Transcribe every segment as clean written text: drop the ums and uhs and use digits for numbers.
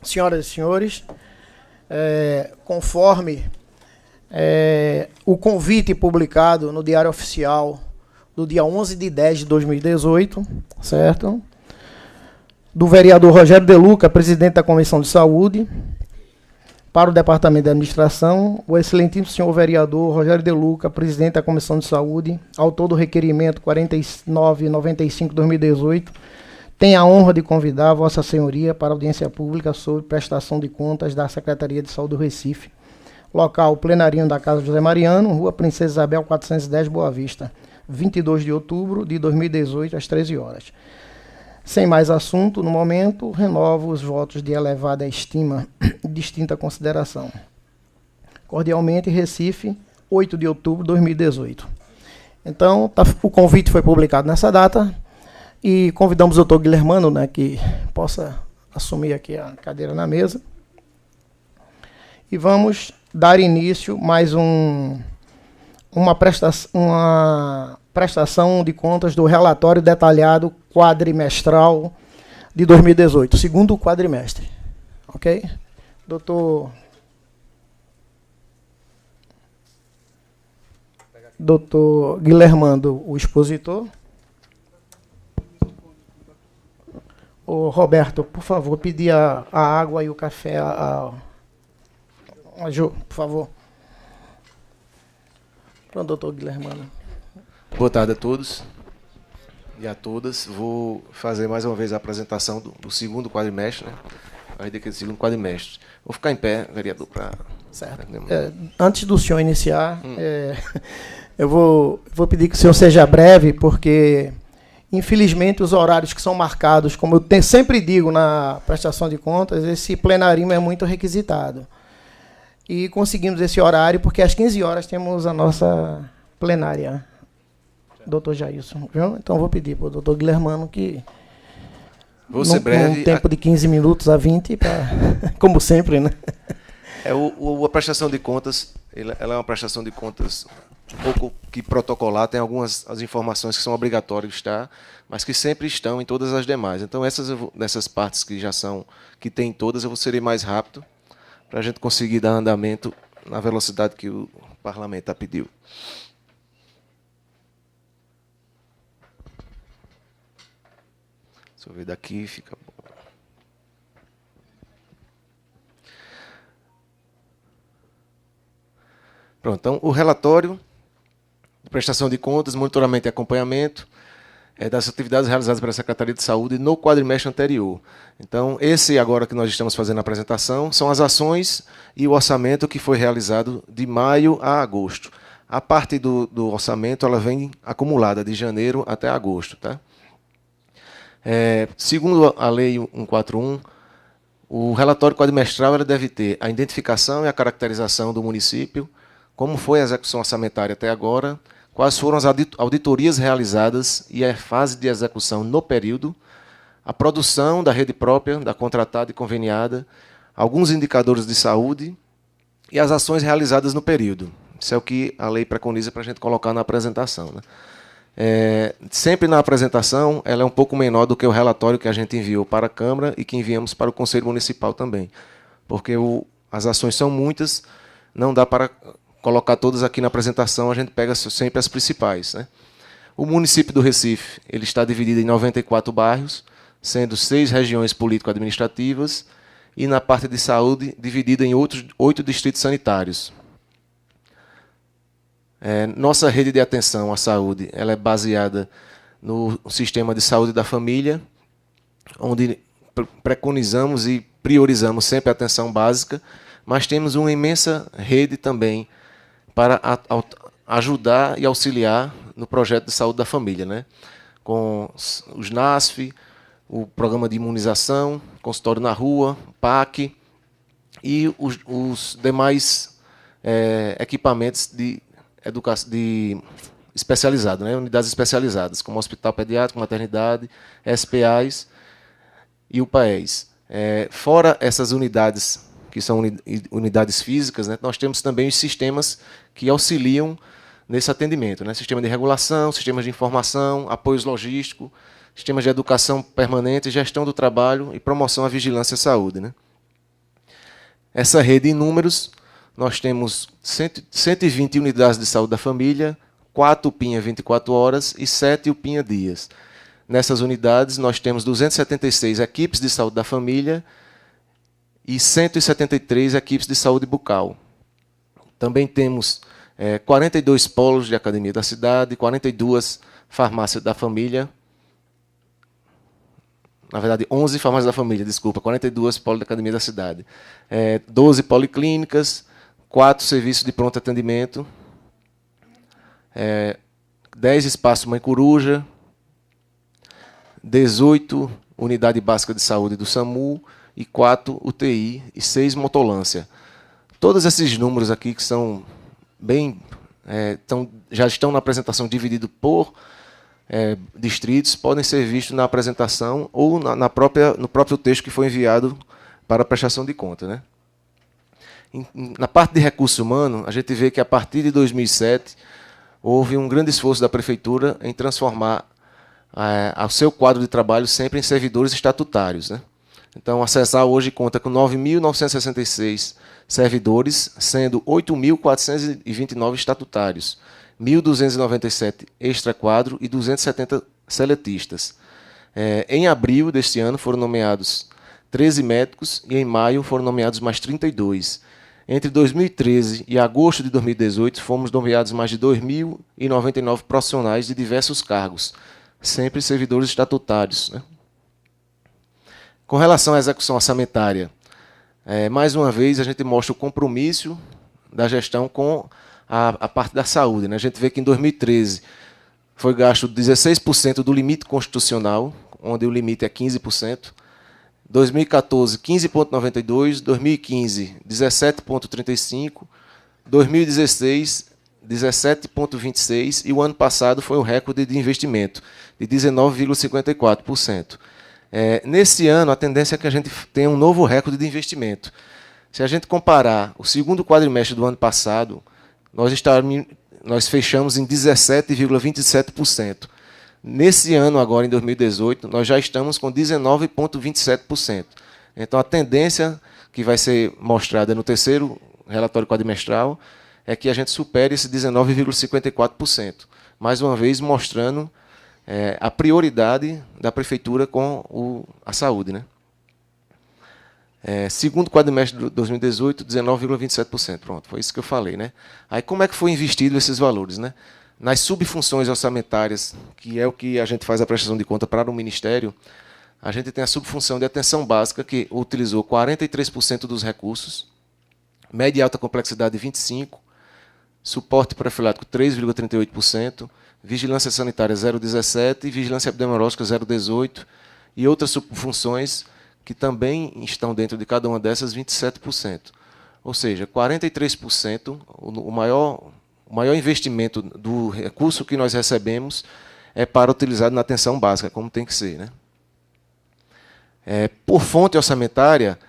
Senhoras e senhores, conforme o convite publicado no Diário Oficial do dia 11/10/2018, certo? Do vereador Rogério De Luca, presidente da Comissão de Saúde, para o Departamento de Administração, o excelentíssimo senhor vereador Rogério De Luca, presidente da Comissão de Saúde, autor do requerimento 4995/2018, tem a honra de convidar Vossa Senhoria para audiência pública sobre prestação de contas da Secretaria de Saúde do Recife. Local, plenarinho da Casa José Mariano, Rua Princesa Isabel, 410, Boa Vista, 22 de outubro de 2018, às 13 horas. Sem mais assunto, no momento, renovo os votos de elevada estima e distinta consideração. Cordialmente, Recife, 8 de outubro de 2018. Então, o convite foi publicado nessa data e convidamos o doutor Guilhermano, né, que possa assumir aqui a cadeira na mesa. E vamos dar início mais uma prestação de contas do relatório detalhado quadrimestral de 2018, segundo quadrimestre. Ok? Doutor Guilhermando, o expositor. Ô, Roberto, por favor, pedir a água e o café a Ju, por favor. Pronto, doutor Guilhermano. Boa tarde a todos e a todas. Vou fazer mais uma vez a apresentação do segundo quadrimestre, né? A ideia do segundo quadrimestre. Vou ficar em pé, vereador, para... Certo. Antes do senhor iniciar, eu vou pedir que o senhor seja breve, porque, infelizmente, os horários que são marcados, como eu sempre digo na prestação de contas, esse plenarinho é muito requisitado. E conseguimos esse horário, porque às 15 horas temos a nossa plenária. Doutor Jailson, viu? Então vou pedir para o doutor Guilhermano que vou ser breve, num tempo de 15 minutos a 20, como sempre, né? A prestação de contas, ela é uma prestação de contas um pouco que protocolar, tem algumas as informações que são obrigatórias de estar, mas que sempre estão em todas as demais. Então nessas partes que já são, que tem todas, eu serei mais rápido, para a gente conseguir dar andamento na velocidade que o parlamento pediu. Se eu ver daqui, fica bom. Pronto, então, o relatório de prestação de contas, monitoramento e acompanhamento das atividades realizadas pela Secretaria de Saúde no quadrimestre anterior. Então, esse agora que nós estamos fazendo a apresentação são as ações e o orçamento que foi realizado de maio a agosto. A parte do orçamento ela vem acumulada de janeiro até agosto, tá? Segundo a Lei 141, o relatório quadrimestral ele deve ter a identificação e a caracterização do município, como foi a execução orçamentária até agora, quais foram as auditorias realizadas e a fase de execução no período, a produção da rede própria, da contratada e conveniada, alguns indicadores de saúde e as ações realizadas no período. Isso é o que a lei preconiza para a gente colocar na apresentação, né? Sempre na apresentação, ela é um pouco menor do que o relatório que a gente enviou para a Câmara e que enviamos para o Conselho Municipal também, porque as ações são muitas, não dá para colocar todas aqui na apresentação, a gente pega sempre as principais, né? O município do Recife ele está dividido em 94 bairros, sendo 6 regiões político-administrativas e, na parte de saúde, dividida em 8 distritos sanitários. Nossa rede de atenção à saúde ela é baseada no sistema de saúde da família, onde preconizamos e priorizamos sempre a atenção básica, mas temos uma imensa rede também para ajudar e auxiliar no projeto de saúde da família, né? Com os NASF, o programa de imunização, consultório na rua, PAC e os demais equipamentos de especializado, né? Unidades especializadas, como hospital pediátrico, maternidade, SPAs e UPAEs. Fora essas unidades, que são unidades físicas, né? Nós temos também os sistemas que auxiliam nesse atendimento, né? Sistema de regulação, sistemas de informação, apoios logísticos, sistemas de educação permanente, gestão do trabalho e promoção à vigilância à saúde, né? Essa rede em números, nós temos 120 unidades de saúde da família, 4 UPinha 24 horas e 7 UPinha dias. Nessas unidades, nós temos 276 equipes de saúde da família e 173 equipes de saúde bucal. Também temos 42 polos de academia da cidade, 42 farmácias da família, na verdade, 11 farmácias da família, desculpa, 42 polos de academia da cidade, 12 policlínicas, 4 serviços de pronto atendimento, 10 espaços Mãe Coruja, 18 unidades básicas de saúde do SAMU e 4 UTI e 6 motolância. Todos esses números aqui que são bem, já estão na apresentação dividido por distritos, podem ser vistos na apresentação ou no próprio texto que foi enviado para a prestação de conta, né? Na parte de recurso humano, a gente vê que a partir de 2007 houve um grande esforço da prefeitura em transformar o seu quadro de trabalho sempre em servidores estatutários, né? Então, a CESAL hoje conta com 9.966 servidores, sendo 8.429 estatutários, 1.297 extra-quadro e 270 seletistas. Em abril deste ano foram nomeados 13 médicos e em maio foram nomeados mais 32. Entre 2013 e agosto de 2018, fomos nomeados mais de 2.099 profissionais de diversos cargos, sempre servidores estatutários, né? Com relação à execução orçamentária, mais uma vez a gente mostra o compromisso da gestão com a parte da saúde, né? A gente vê que em 2013 foi gasto 16% do limite constitucional, onde o limite é 15%. 2014, 15,92%, 2015, 17,35%, 2016, 17,26% e o ano passado foi um recorde de investimento, de 19,54%. Nesse ano, a tendência é que a gente tenha um novo recorde de investimento. Se a gente comparar o segundo quadrimestre do ano passado, nós fechamos em 17,27%. Nesse ano, agora em 2018, nós já estamos com 19,27%. Então, a tendência que vai ser mostrada no terceiro relatório quadrimestral é que a gente supere esse 19,54%. Mais uma vez, mostrando a prioridade da prefeitura com a saúde, né? Segundo quadrimestre de 2018, 19,27%. Pronto, foi isso que eu falei, né? Aí, como é que foi investido esses valores, né? Nas subfunções orçamentárias, que é o que a gente faz a prestação de conta para o Ministério, a gente tem a subfunção de atenção básica, que utilizou 43% dos recursos, média e alta complexidade 25%, suporte profilático 3,38%, vigilância sanitária 0,17% e vigilância epidemiológica 0,18%, e outras subfunções que também estão dentro de cada uma dessas 27%. Ou seja, 43%, o maior investimento do recurso que nós recebemos é para utilizado na atenção básica, como tem que ser, né? Por fonte orçamentária,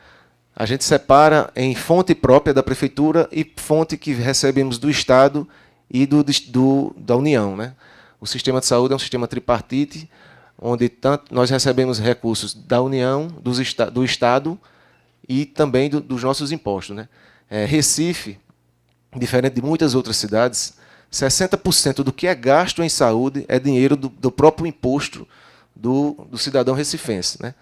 a gente separa em fonte própria da Prefeitura e fonte que recebemos do Estado e da União, né? O sistema de saúde é um sistema tripartite, onde tanto nós recebemos recursos da União, do Estado e também dos nossos impostos, né? Recife, diferente de muitas outras cidades, 60% do que é gasto em saúde é dinheiro do próprio imposto do cidadão recifense, né?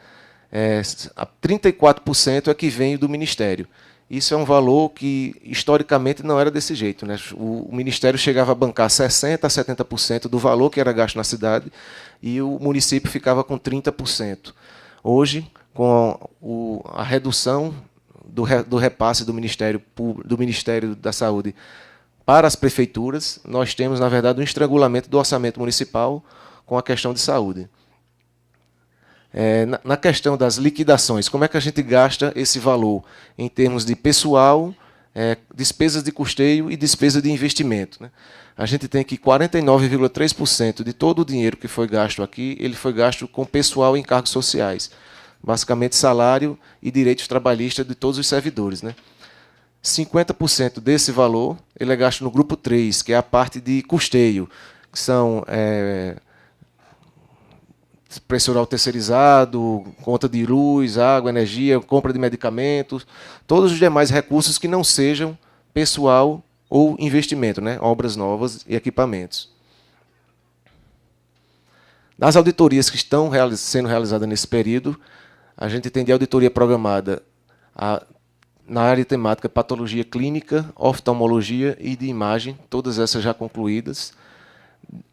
34% é que vem do Ministério. Isso é um valor que, historicamente, não era desse jeito, né? O Ministério chegava a bancar 60% a 70% do valor que era gasto na cidade e o município ficava com 30%. Hoje, com a redução do repasse do Ministério da Saúde para as prefeituras, nós temos, na verdade, um estrangulamento do orçamento municipal com a questão de saúde. Na questão das liquidações, como é que a gente gasta esse valor em termos de pessoal, despesas de custeio e despesa de investimento, né? A gente tem que 49,3% de todo o dinheiro que foi gasto aqui, ele foi gasto com pessoal e encargos sociais, basicamente salário e direitos trabalhistas de todos os servidores, né? 50% desse valor ele é gasto no grupo 3, que é a parte de custeio, que são preço oral terceirizado, conta de luz, água, energia, compra de medicamentos, todos os demais recursos que não sejam pessoal ou investimento, né? Obras novas e equipamentos. Das auditorias que estão sendo realizadas nesse período, a gente tem de auditoria programada na área temática patologia clínica, oftalmologia e de imagem, todas essas já concluídas.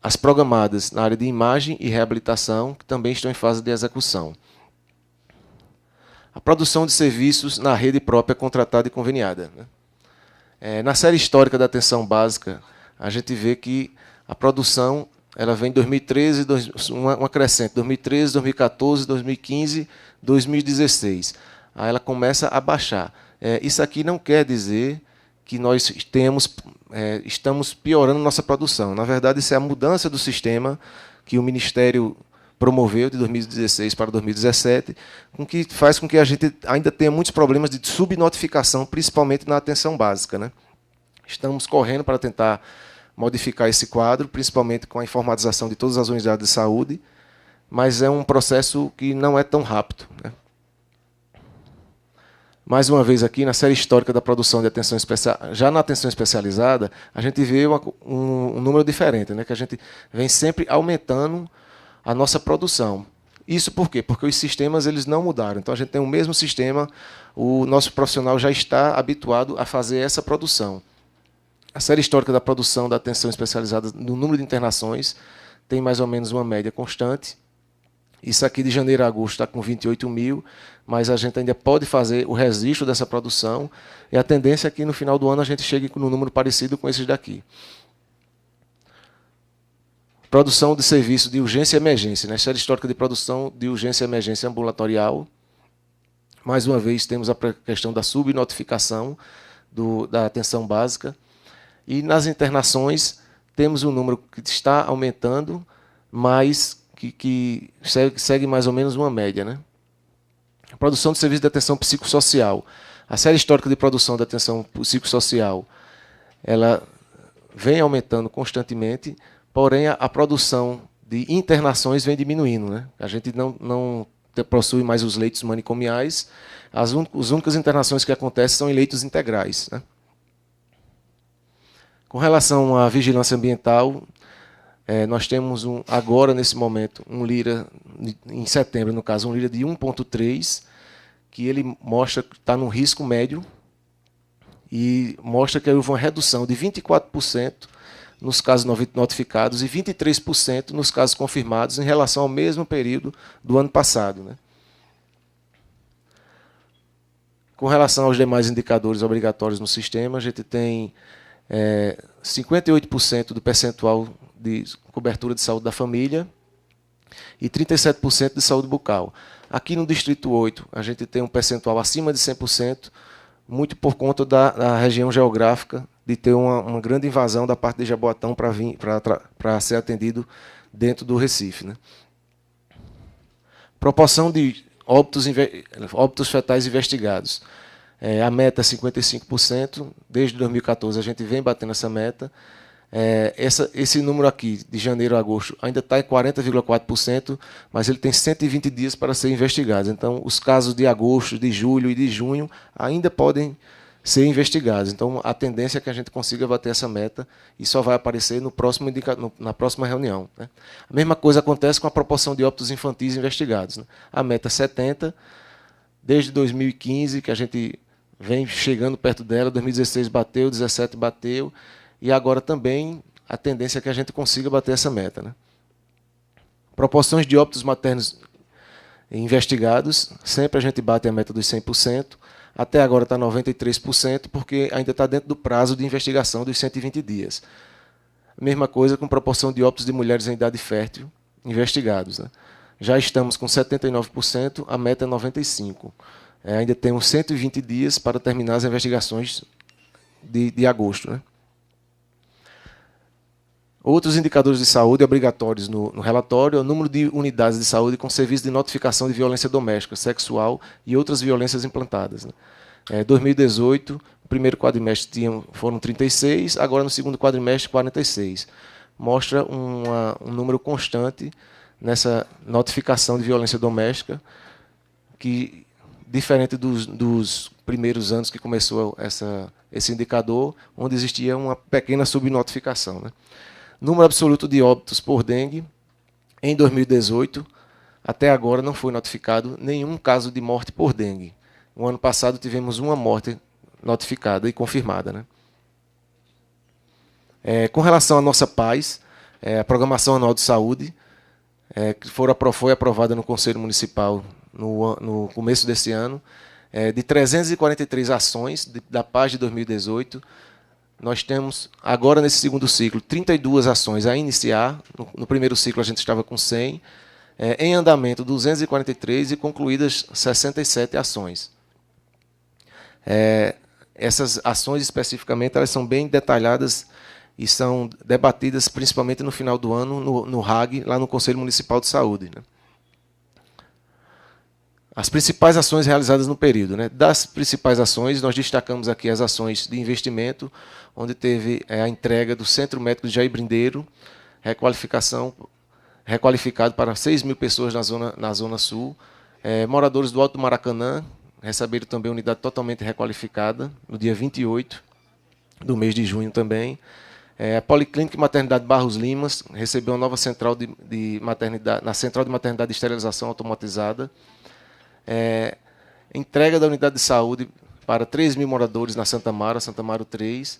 As programadas na área de imagem e reabilitação, que também estão em fase de execução. A produção de serviços na rede própria contratada e conveniada. Na série histórica da atenção básica, a gente vê que a produção ela vem em 2013, uma crescente, 2013, 2014, 2015, 2016. Aí ela começa a baixar. Isso aqui não quer dizer que nós estamos piorando nossa produção. Na verdade, isso é a mudança do sistema que o Ministério promoveu de 2016 para 2017, que faz com que a gente ainda tenha muitos problemas de subnotificação, principalmente na atenção básica, né? Estamos correndo para tentar modificar esse quadro, principalmente com a informatização de todas as unidades de saúde, mas é um processo que não é tão rápido, né? Mais uma vez aqui, na série histórica da produção de atenção especializada, já na atenção especializada, a gente vê um número diferente, né? Que a gente vem sempre aumentando a nossa produção. Isso por quê? Porque os sistemas eles não mudaram. Então, a gente tem o mesmo sistema, o nosso profissional já está habituado a fazer essa produção. A série histórica da produção da atenção especializada no número de internações tem mais ou menos uma média constante. Isso aqui de janeiro a agosto está com 28 mil, mas a gente ainda pode fazer o registro dessa produção e a tendência é que no final do ano a gente chegue num número parecido com esses daqui. Produção de serviço de urgência e emergência, né? Série histórica de produção de urgência e emergência ambulatorial. Mais uma vez temos a questão da subnotificação da atenção básica. E nas internações temos um número que está aumentando, mas que segue mais ou menos uma média, né? A produção de serviço de atenção psicossocial. A série histórica de produção de atenção psicossocial ela vem aumentando constantemente, porém a produção de internações vem diminuindo, né? A gente não possui mais os leitos manicomiais, as únicas internações que acontecem são em leitos integrais, né? Com relação à vigilância ambiental, nós temos agora, nesse momento, um LIRA, em setembro, no caso, um LIRA de 1,3, que ele mostra que está num risco médio e mostra que houve uma redução de 24% nos casos notificados e 23% nos casos confirmados em relação ao mesmo período do ano passado, né? Com relação aos demais indicadores obrigatórios no sistema, a gente tem 58% do percentual de cobertura de saúde da família e 37% de saúde bucal. Aqui no Distrito 8, a gente tem um percentual acima de 100%, muito por conta da região geográfica, de ter uma grande invasão da parte de Jaboatão para ser atendido dentro do Recife, né? Proporção de óbitos fetais investigados. A meta é 55%, desde 2014 a gente vem batendo essa meta. Esse número aqui, de janeiro a agosto, ainda está em 40,4%, mas ele tem 120 dias para ser investigado. Então, os casos de agosto, de julho e de junho ainda podem ser investigados. Então, a tendência é que a gente consiga bater essa meta e só vai aparecer na próxima reunião, né? A mesma coisa acontece com a proporção de óbitos infantis investigados, né? A meta é 70%, desde 2015, que a gente vem chegando perto dela, 2016 bateu, 2017 bateu, e agora também a tendência é que a gente consiga bater essa meta, né? Proporções de óbitos maternos investigados, sempre a gente bate a meta dos 100%, até agora está 93%, porque ainda está dentro do prazo de investigação dos 120 dias. Mesma coisa com proporção de óbitos de mulheres em idade fértil investigados, né? Já estamos com 79%, a meta é 95%. Ainda temos 120 dias para terminar as investigações de agosto, né? Outros indicadores de saúde obrigatórios no relatório é o número de unidades de saúde com serviço de notificação de violência doméstica, sexual e outras violências implantadas, né? 2018, o primeiro quadrimestre foram 36, agora no segundo quadrimestre 46. Mostra um número constante nessa notificação de violência doméstica, que, diferente dos primeiros anos que começou esse indicador, onde existia uma pequena subnotificação, né? Número absoluto de óbitos por dengue, em 2018, até agora não foi notificado nenhum caso de morte por dengue. No ano passado tivemos uma morte notificada e confirmada, né? Com relação à nossa paz, a Programação Anual de Saúde, que foi aprovada no Conselho Municipal no começo desse ano, de 343 ações da paz de 2018, nós temos, agora nesse segundo ciclo, 32 ações a iniciar. No primeiro ciclo a gente estava com 100, em andamento 243 e concluídas 67 ações. Essas ações, especificamente, elas são bem detalhadas e são debatidas principalmente no final do ano, no RAG, lá no Conselho Municipal de Saúde, né? As principais ações realizadas no período, né? Das principais ações, nós destacamos aqui as ações de investimento, onde teve a entrega do Centro Médico de Jair Brindeiro, requalificado para 6 mil pessoas na Zona Sul. Moradores do Alto do Maracanã receberam também unidade totalmente requalificada, no dia 28 do mês de junho também. A Policlínica e Maternidade Barros Limas recebeu uma nova central de maternidade, na Central de Maternidade e Esterilização automatizada. Entrega da unidade de saúde para 3 mil moradores na Santa Amaro 3.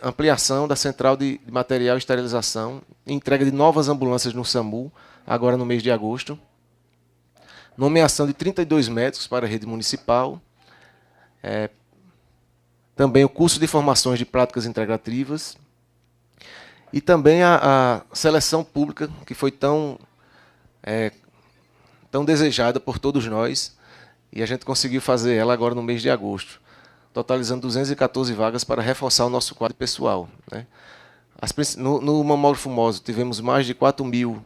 Ampliação da Central de Material e Esterilização. Entrega de novas ambulâncias no SAMU, agora no mês de agosto. Nomeação de 32 médicos para a rede municipal. Também o curso de formações de práticas integrativas. E também a seleção pública, que foi tão desejada por todos nós, e a gente conseguiu fazer ela agora no mês de agosto, totalizando 214 vagas para reforçar o nosso quadro pessoal, né? No mamógrafo Moso tivemos mais de 4 mil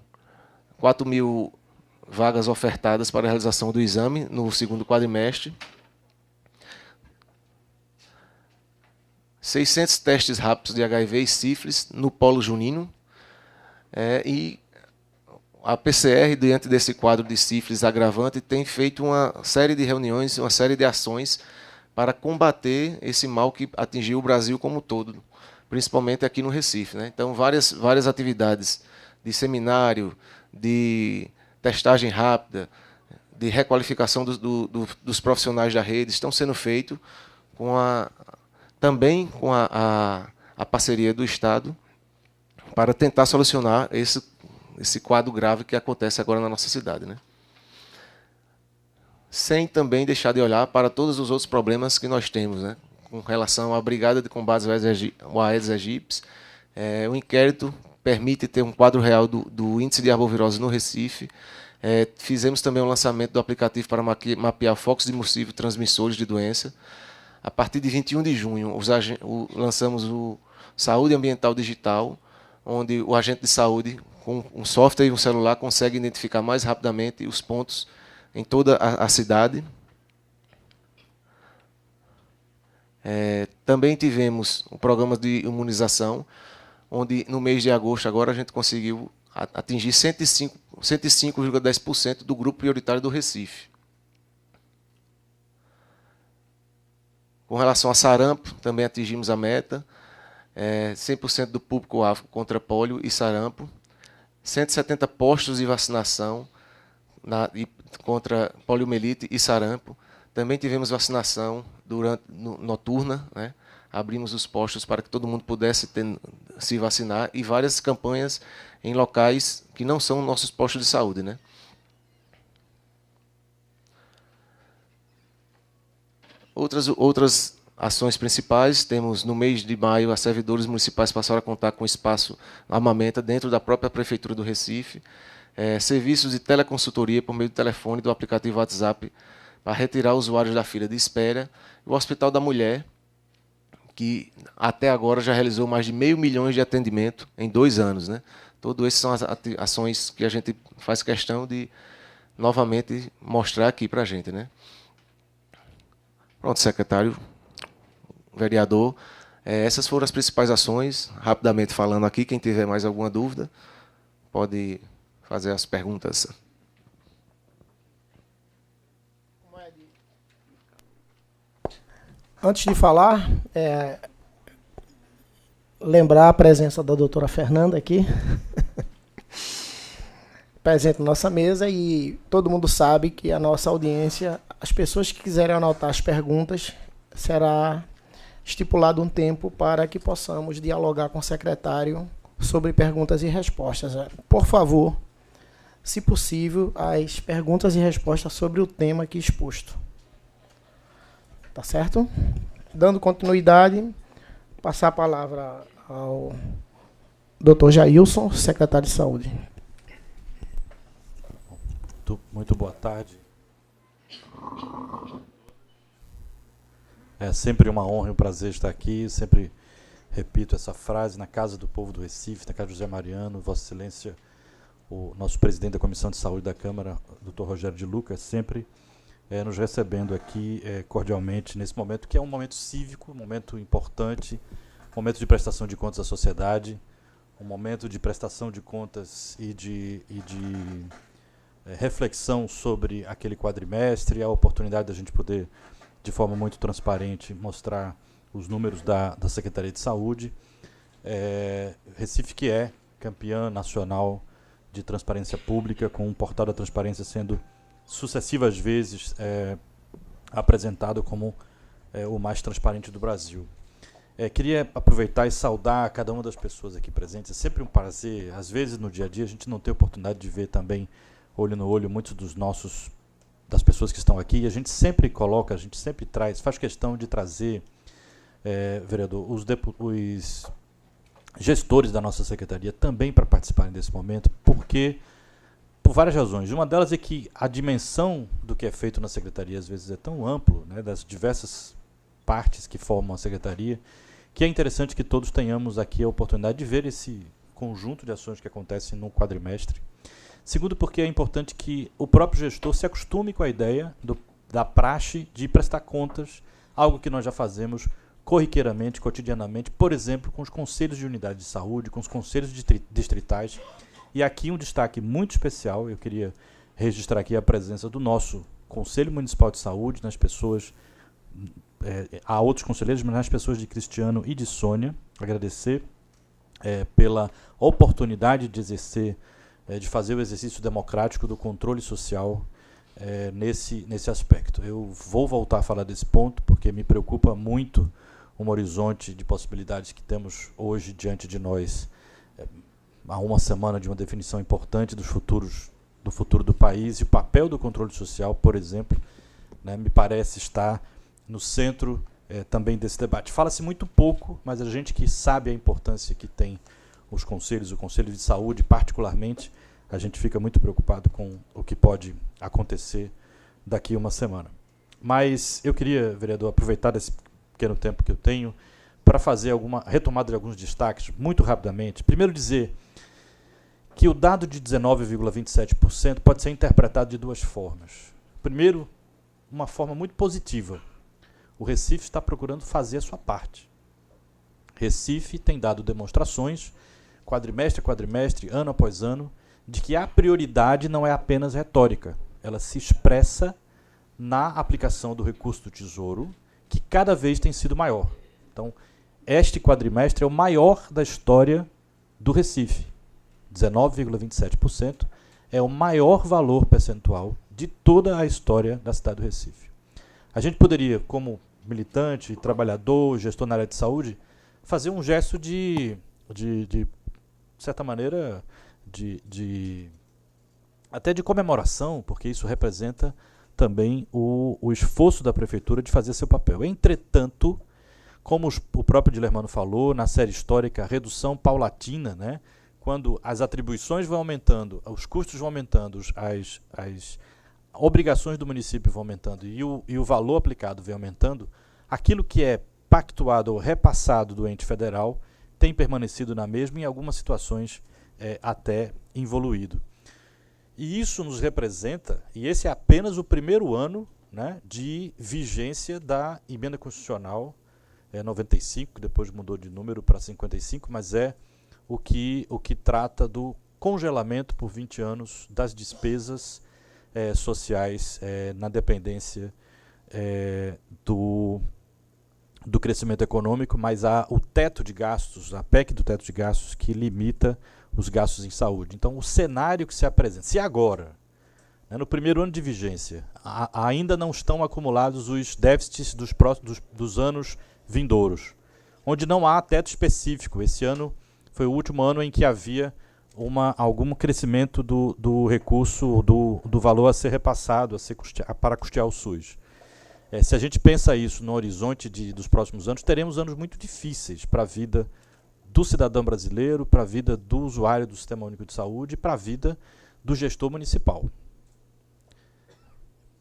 vagas ofertadas para a realização do exame no segundo quadrimestre. 600 testes rápidos de HIV e sífilis no Polo Junino. E a PCR, diante desse quadro de sífilis agravante, tem feito uma série de reuniões, uma série de ações para combater esse mal que atingiu o Brasil como um todo, principalmente aqui no Recife, né? Então, várias atividades de seminário, de testagem rápida, de requalificação dos profissionais da rede estão sendo feitos também com a parceria do Estado para tentar solucionar esse quadro grave que acontece agora na nossa cidade, né? Sem também deixar de olhar para todos os outros problemas que nós temos, né? Com relação à Brigada de Combate ao Aedes aegypti, o inquérito permite ter um quadro real do índice de arbovirose no Recife. Fizemos também o lançamento do aplicativo para mapear focos de mosquito transmissores de doença. A partir de 21 de junho, lançamos o Saúde Ambiental Digital, onde o agente de saúde, com um software e um celular, consegue identificar mais rapidamente os pontos em toda a cidade. Também tivemos o programa de imunização, onde no mês de agosto agora a gente conseguiu atingir 105,10% do grupo prioritário do Recife. Com relação a sarampo, também atingimos a meta, 100% do público-alvo contra pólio e sarampo, 170 postos de vacinação contra poliomielite e sarampo. Também tivemos vacinação noturna, né? Abrimos os postos para que todo mundo pudesse se vacinar, e várias campanhas em locais que não são nossos postos de saúde, né? Outras ações principais, temos no mês de maio, as servidores municipais passaram a contar com espaço armamenta dentro da própria Prefeitura do Recife, serviços de teleconsultoria por meio do telefone do aplicativo WhatsApp para retirar usuários da fila de espera, e o Hospital da Mulher, que até agora já realizou mais de 500 mil de atendimento em 2 anos, né? Todas essas são as ações que a gente faz questão de novamente mostrar aqui para a gente, né? Pronto, secretário, vereador, essas foram as principais ações, rapidamente falando aqui. Quem tiver mais alguma dúvida, pode fazer as perguntas. Antes de falar, lembrar a presença da doutora Fernanda aqui, presente na nossa mesa, e todo mundo sabe que a nossa audiência, as pessoas que quiserem anotar as perguntas, será estipulado um tempo para que possamos dialogar com o secretário sobre perguntas e respostas. Por favor, se possível, as perguntas e respostas sobre o tema aqui exposto. Tá certo? Dando continuidade, passar a palavra ao Dr. Jailson, secretário de Saúde. Muito boa tarde. É sempre uma honra e um prazer estar aqui. Sempre repito essa frase: na Casa do Povo do Recife, na Casa José Mariano, Vossa Excelência, o nosso presidente da Comissão de Saúde da Câmara, Dr. Rogério de Lucas, sempre nos recebendo aqui cordialmente nesse momento, que é um momento cívico, um momento importante, um momento de prestação de contas à sociedade, um momento de prestação de contas e de reflexão sobre aquele quadrimestre, a oportunidade da gente poder, de forma muito transparente, mostrar os números da Secretaria de Saúde. Recife, que é campeã nacional de transparência pública, com um portal da transparência sendo sucessivas vezes apresentado como o mais transparente do Brasil. Queria aproveitar e saudar cada uma das pessoas aqui presentes. É sempre um prazer. Às vezes, no dia a dia, a gente não tem oportunidade de ver também, olho no olho, muitos das pessoas que estão aqui. A gente sempre coloca, a gente sempre traz, faz questão de trazer, vereador, os gestores da nossa secretaria também para participarem desse momento, porque, por várias razões. Uma delas é que a dimensão do que é feito na secretaria às vezes é tão amplo, né, das diversas partes que formam a secretaria, que é interessante que todos tenhamos aqui a oportunidade de ver esse conjunto de ações que acontecem no quadrimestre. Segundo, porque é importante que o próprio gestor se acostume com a ideia da praxe de prestar contas, algo que nós já fazemos corriqueiramente, cotidianamente, por exemplo, com os conselhos de unidade de saúde, com os conselhos distritais. E aqui um destaque muito especial: eu queria registrar aqui a presença do nosso Conselho Municipal de Saúde, nas pessoas, há outros conselheiros, mas nas pessoas de Cristiano e de Sônia. Agradecer pela oportunidade de exercer, de fazer o exercício democrático do controle social nesse aspecto. Eu vou voltar a falar desse ponto, porque me preocupa muito um horizonte de possibilidades que temos hoje diante de nós, há uma semana de uma definição importante do futuro do país, e o papel do controle social, por exemplo, né, me parece estar no centro também desse debate. Fala-se muito pouco, mas a gente que sabe a importância que tem os conselhos, o Conselho de Saúde particularmente, a gente fica muito preocupado com o que pode acontecer daqui a uma semana. Mas eu queria, vereador, aproveitar desse pequeno tempo que eu tenho para fazer alguma retomada de alguns destaques, muito rapidamente. Primeiro, dizer que o dado de 19,27% pode ser interpretado de duas formas. Primeiro, uma forma muito positiva. O Recife está procurando fazer a sua parte. Recife tem dado demonstrações, quadrimestre a quadrimestre, ano após ano, de que a prioridade não é apenas retórica. Ela se expressa na aplicação do recurso do Tesouro, que cada vez tem sido maior. Então, este quadrimestre é o maior da história do Recife. 19,27% é o maior valor percentual de toda a história da cidade do Recife. A gente poderia, como militante, trabalhador, gestor na área de saúde, fazer um gesto de certa maneira, até de comemoração, porque isso representa também o esforço da prefeitura de fazer seu papel. Entretanto, como o próprio Dilermano falou, na série histórica, a redução paulatina, né, quando as atribuições vão aumentando, os custos vão aumentando, as obrigações do município vão aumentando e o valor aplicado vem aumentando, aquilo que é pactuado ou repassado do ente federal tem permanecido na mesma, em algumas situações até evoluído. E isso nos representa, e esse é apenas o primeiro ano, né, de vigência da emenda constitucional 95, que depois mudou de número para 55, mas é o que trata do congelamento por 20 anos das despesas sociais na dependência do crescimento econômico, mas há o teto de gastos, a PEC do teto de gastos, que limita os gastos em saúde. Então, o cenário que se apresenta, se agora, no primeiro ano de vigência, ainda não estão acumulados os déficits dos anos vindouros, onde não há teto específico. Esse ano foi o último ano em que havia algum crescimento do recurso, do valor a ser repassado para custear o SUS. Se a gente pensa isso no horizonte dos próximos anos, teremos anos muito difíceis para a vida do cidadão brasileiro, para a vida do usuário do Sistema Único de Saúde e para a vida do gestor municipal.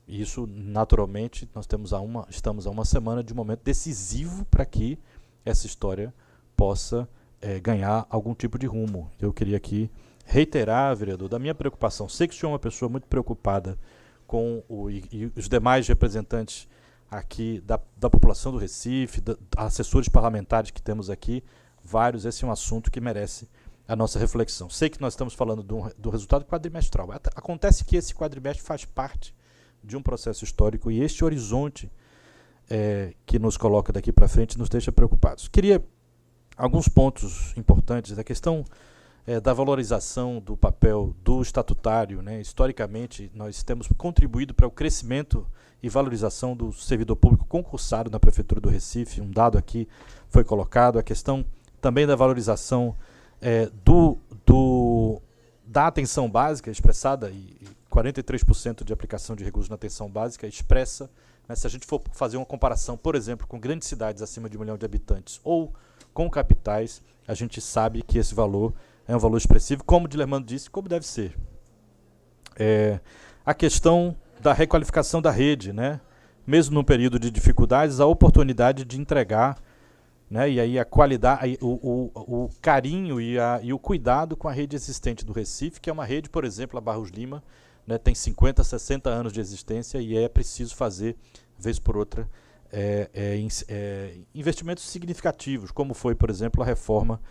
Isso, naturalmente, nós estamos a uma semana de um momento decisivo para que essa história possa ganhar algum tipo de rumo. Eu queria aqui reiterar, vereador, da minha preocupação. Sei que o senhor é uma pessoa muito preocupada com e os demais representantes aqui da população do Recife, assessores parlamentares que temos aqui, vários. Esse é um assunto que merece a nossa reflexão. Sei que nós estamos falando do resultado quadrimestral. Acontece que esse quadrimestre faz parte de um processo histórico e este horizonte que nos coloca daqui para frente nos deixa preocupados. Queria alguns pontos importantes. A questão da valorização do papel do estatutário. Historicamente, nós temos contribuído para o crescimento e valorização do servidor público concursado na Prefeitura do Recife. Um dado aqui foi colocado. A questão também da valorização da atenção básica expressada, e 43% de aplicação de recursos na atenção básica expressa, se a gente for fazer uma comparação, por exemplo, com grandes cidades acima de 1 milhão de habitantes ou com capitais, a gente sabe que esse valor é um valor expressivo, como o Dilermando disse, como deve ser. A questão da requalificação da rede, mesmo num período de dificuldades, a oportunidade de entregar, e aí a qualidade, o carinho e o cuidado com a rede existente do Recife, que é uma rede, por exemplo, a Barros Lima, tem 50, 60 anos de existência e é preciso fazer, vez por outra, investimentos significativos, como foi, por exemplo, a reforma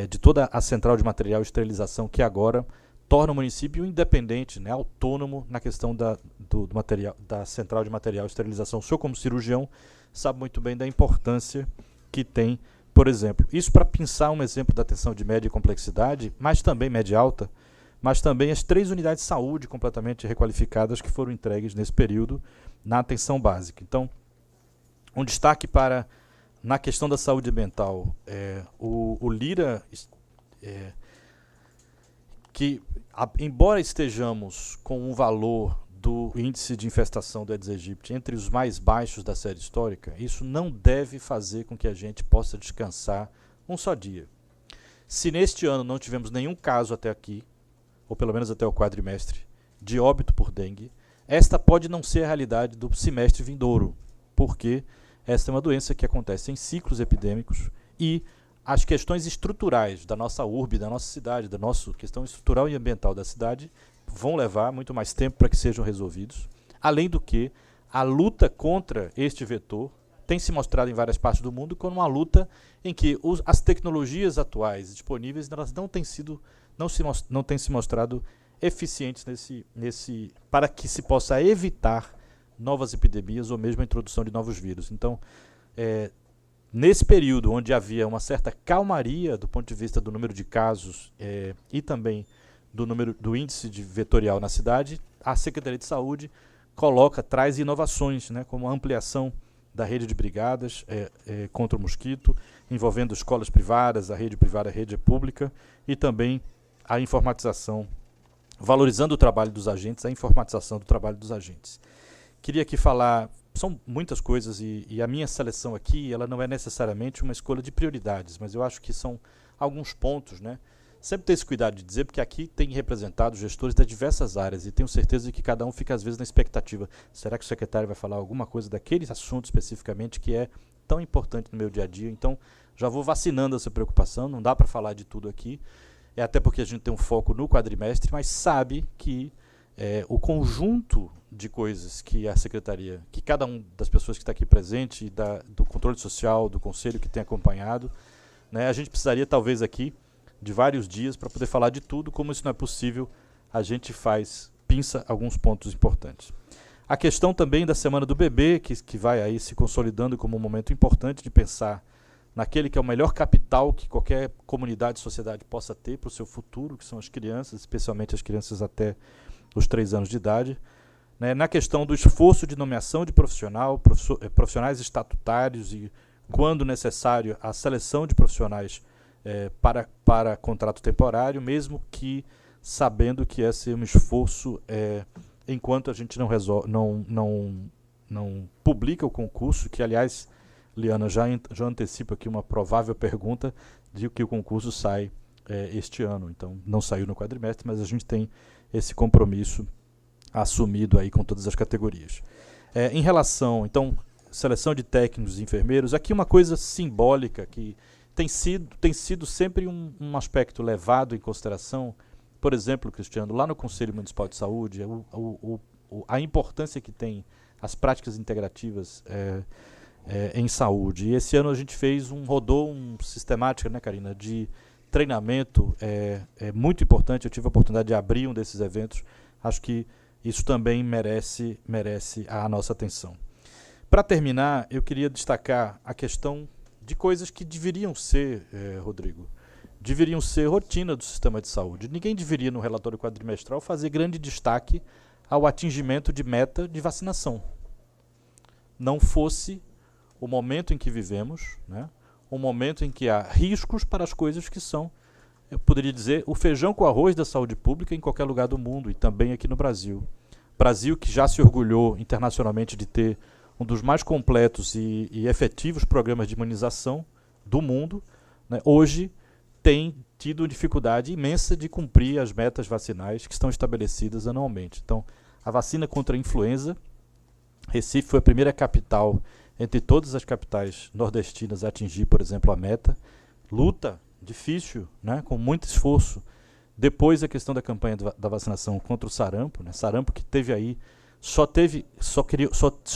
de toda a central de material e esterilização, que agora torna o município independente, autônomo na questão do material, da central de material e esterilização. O senhor, como cirurgião, sabe muito bem da importância que tem, por exemplo. Isso para pensar um exemplo da atenção de média complexidade, mas também média alta, mas também as 3 unidades de saúde completamente requalificadas que foram entregues nesse período na atenção básica. Então, um destaque na questão da saúde ambiental, o Lira, que embora estejamos com um valor do índice de infestação do Aedes aegypti entre os mais baixos da série histórica, isso não deve fazer com que a gente possa descansar um só dia. Se neste ano não tivemos nenhum caso até aqui, ou pelo menos até o quadrimestre, de óbito por dengue, esta pode não ser a realidade do semestre vindouro, porque esta é uma doença que acontece em ciclos epidêmicos e as questões estruturais da nossa urbe, da nossa cidade, da nossa questão estrutural e ambiental da cidade vão levar muito mais tempo para que sejam resolvidos. Além do que, a luta contra este vetor tem se mostrado em várias partes do mundo como uma luta em que as tecnologias atuais disponíveis elas não têm se mostrado eficientes para que se possa evitar novas epidemias ou mesmo a introdução de novos vírus. Então, nesse período onde havia uma certa calmaria do ponto de vista do número de casos e também do índice vetorial na cidade, a Secretaria de Saúde traz inovações, como a ampliação da rede de brigadas contra o mosquito, envolvendo escolas privadas, a rede privada, a rede pública, e também a informatização, valorizando o trabalho dos agentes, a informatização do trabalho dos agentes. Queria aqui falar, são muitas coisas, e a minha seleção aqui ela não é necessariamente uma escolha de prioridades, mas eu acho que são alguns pontos, Sempre ter esse cuidado de dizer, porque aqui tem representado gestores das diversas áreas e tenho certeza de que cada um fica às vezes na expectativa. Será que o secretário vai falar alguma coisa daquele assunto especificamente que é tão importante no meu dia a dia? Então, já vou vacinando essa preocupação, não dá para falar de tudo aqui, até porque a gente tem um foco no quadrimestre, mas sabe que o conjunto de coisas que a secretaria, que cada uma das pessoas que está aqui presente, do controle social, do conselho que tem acompanhado, a gente precisaria talvez aqui de vários dias para poder falar de tudo. Como isso não é possível, a gente pinça alguns pontos importantes. A questão também da Semana do Bebê, que vai aí se consolidando como um momento importante de pensar naquele que é o melhor capital que qualquer comunidade e sociedade possa ter para o seu futuro, que são as crianças, especialmente as crianças até os 3 anos de idade. Né, na questão do esforço de nomeação de profissionais estatutários e, quando necessário, a seleção de profissionais para contrato temporário, mesmo que sabendo que esse é um esforço enquanto a gente não publica o concurso, que, aliás, Liana, já antecipa aqui uma provável pergunta de que o concurso sai este ano. Então, não saiu no quadrimestre, mas a gente tem esse compromisso assumido aí com todas as categorias. Em relação, então, seleção de técnicos e enfermeiros, aqui uma coisa simbólica que tem sido sempre um aspecto levado em consideração. Por exemplo, Cristiano, lá no Conselho Municipal de Saúde, a importância que tem as práticas integrativas em saúde. E esse ano a gente rodou sistemática, né, Karina, de treinamento muito importante. Eu tive a oportunidade de abrir um desses eventos. Acho que isso também merece a nossa atenção. Para terminar, eu queria destacar a questão de coisas que deveriam ser, Rodrigo, deveriam ser rotina do sistema de saúde. Ninguém deveria, no relatório quadrimestral, fazer grande destaque ao atingimento de meta de vacinação. Não fosse o momento em que vivemos, né, um momento em que há riscos para as coisas que são, eu poderia dizer, o feijão com arroz da saúde pública em qualquer lugar do mundo, e também aqui no Brasil. Brasil, que já se orgulhou internacionalmente de ter um dos mais completos e efetivos programas de imunização do mundo, né, hoje tem tido dificuldade imensa de cumprir as metas vacinais que estão estabelecidas anualmente. Então, a vacina contra a influenza, Recife foi a primeira capital entre todas as capitais nordestinas a atingir, por exemplo, a meta. Luta difícil, né, com muito esforço. Depois a questão da campanha da vacinação contra o sarampo, né, sarampo que teve aí, só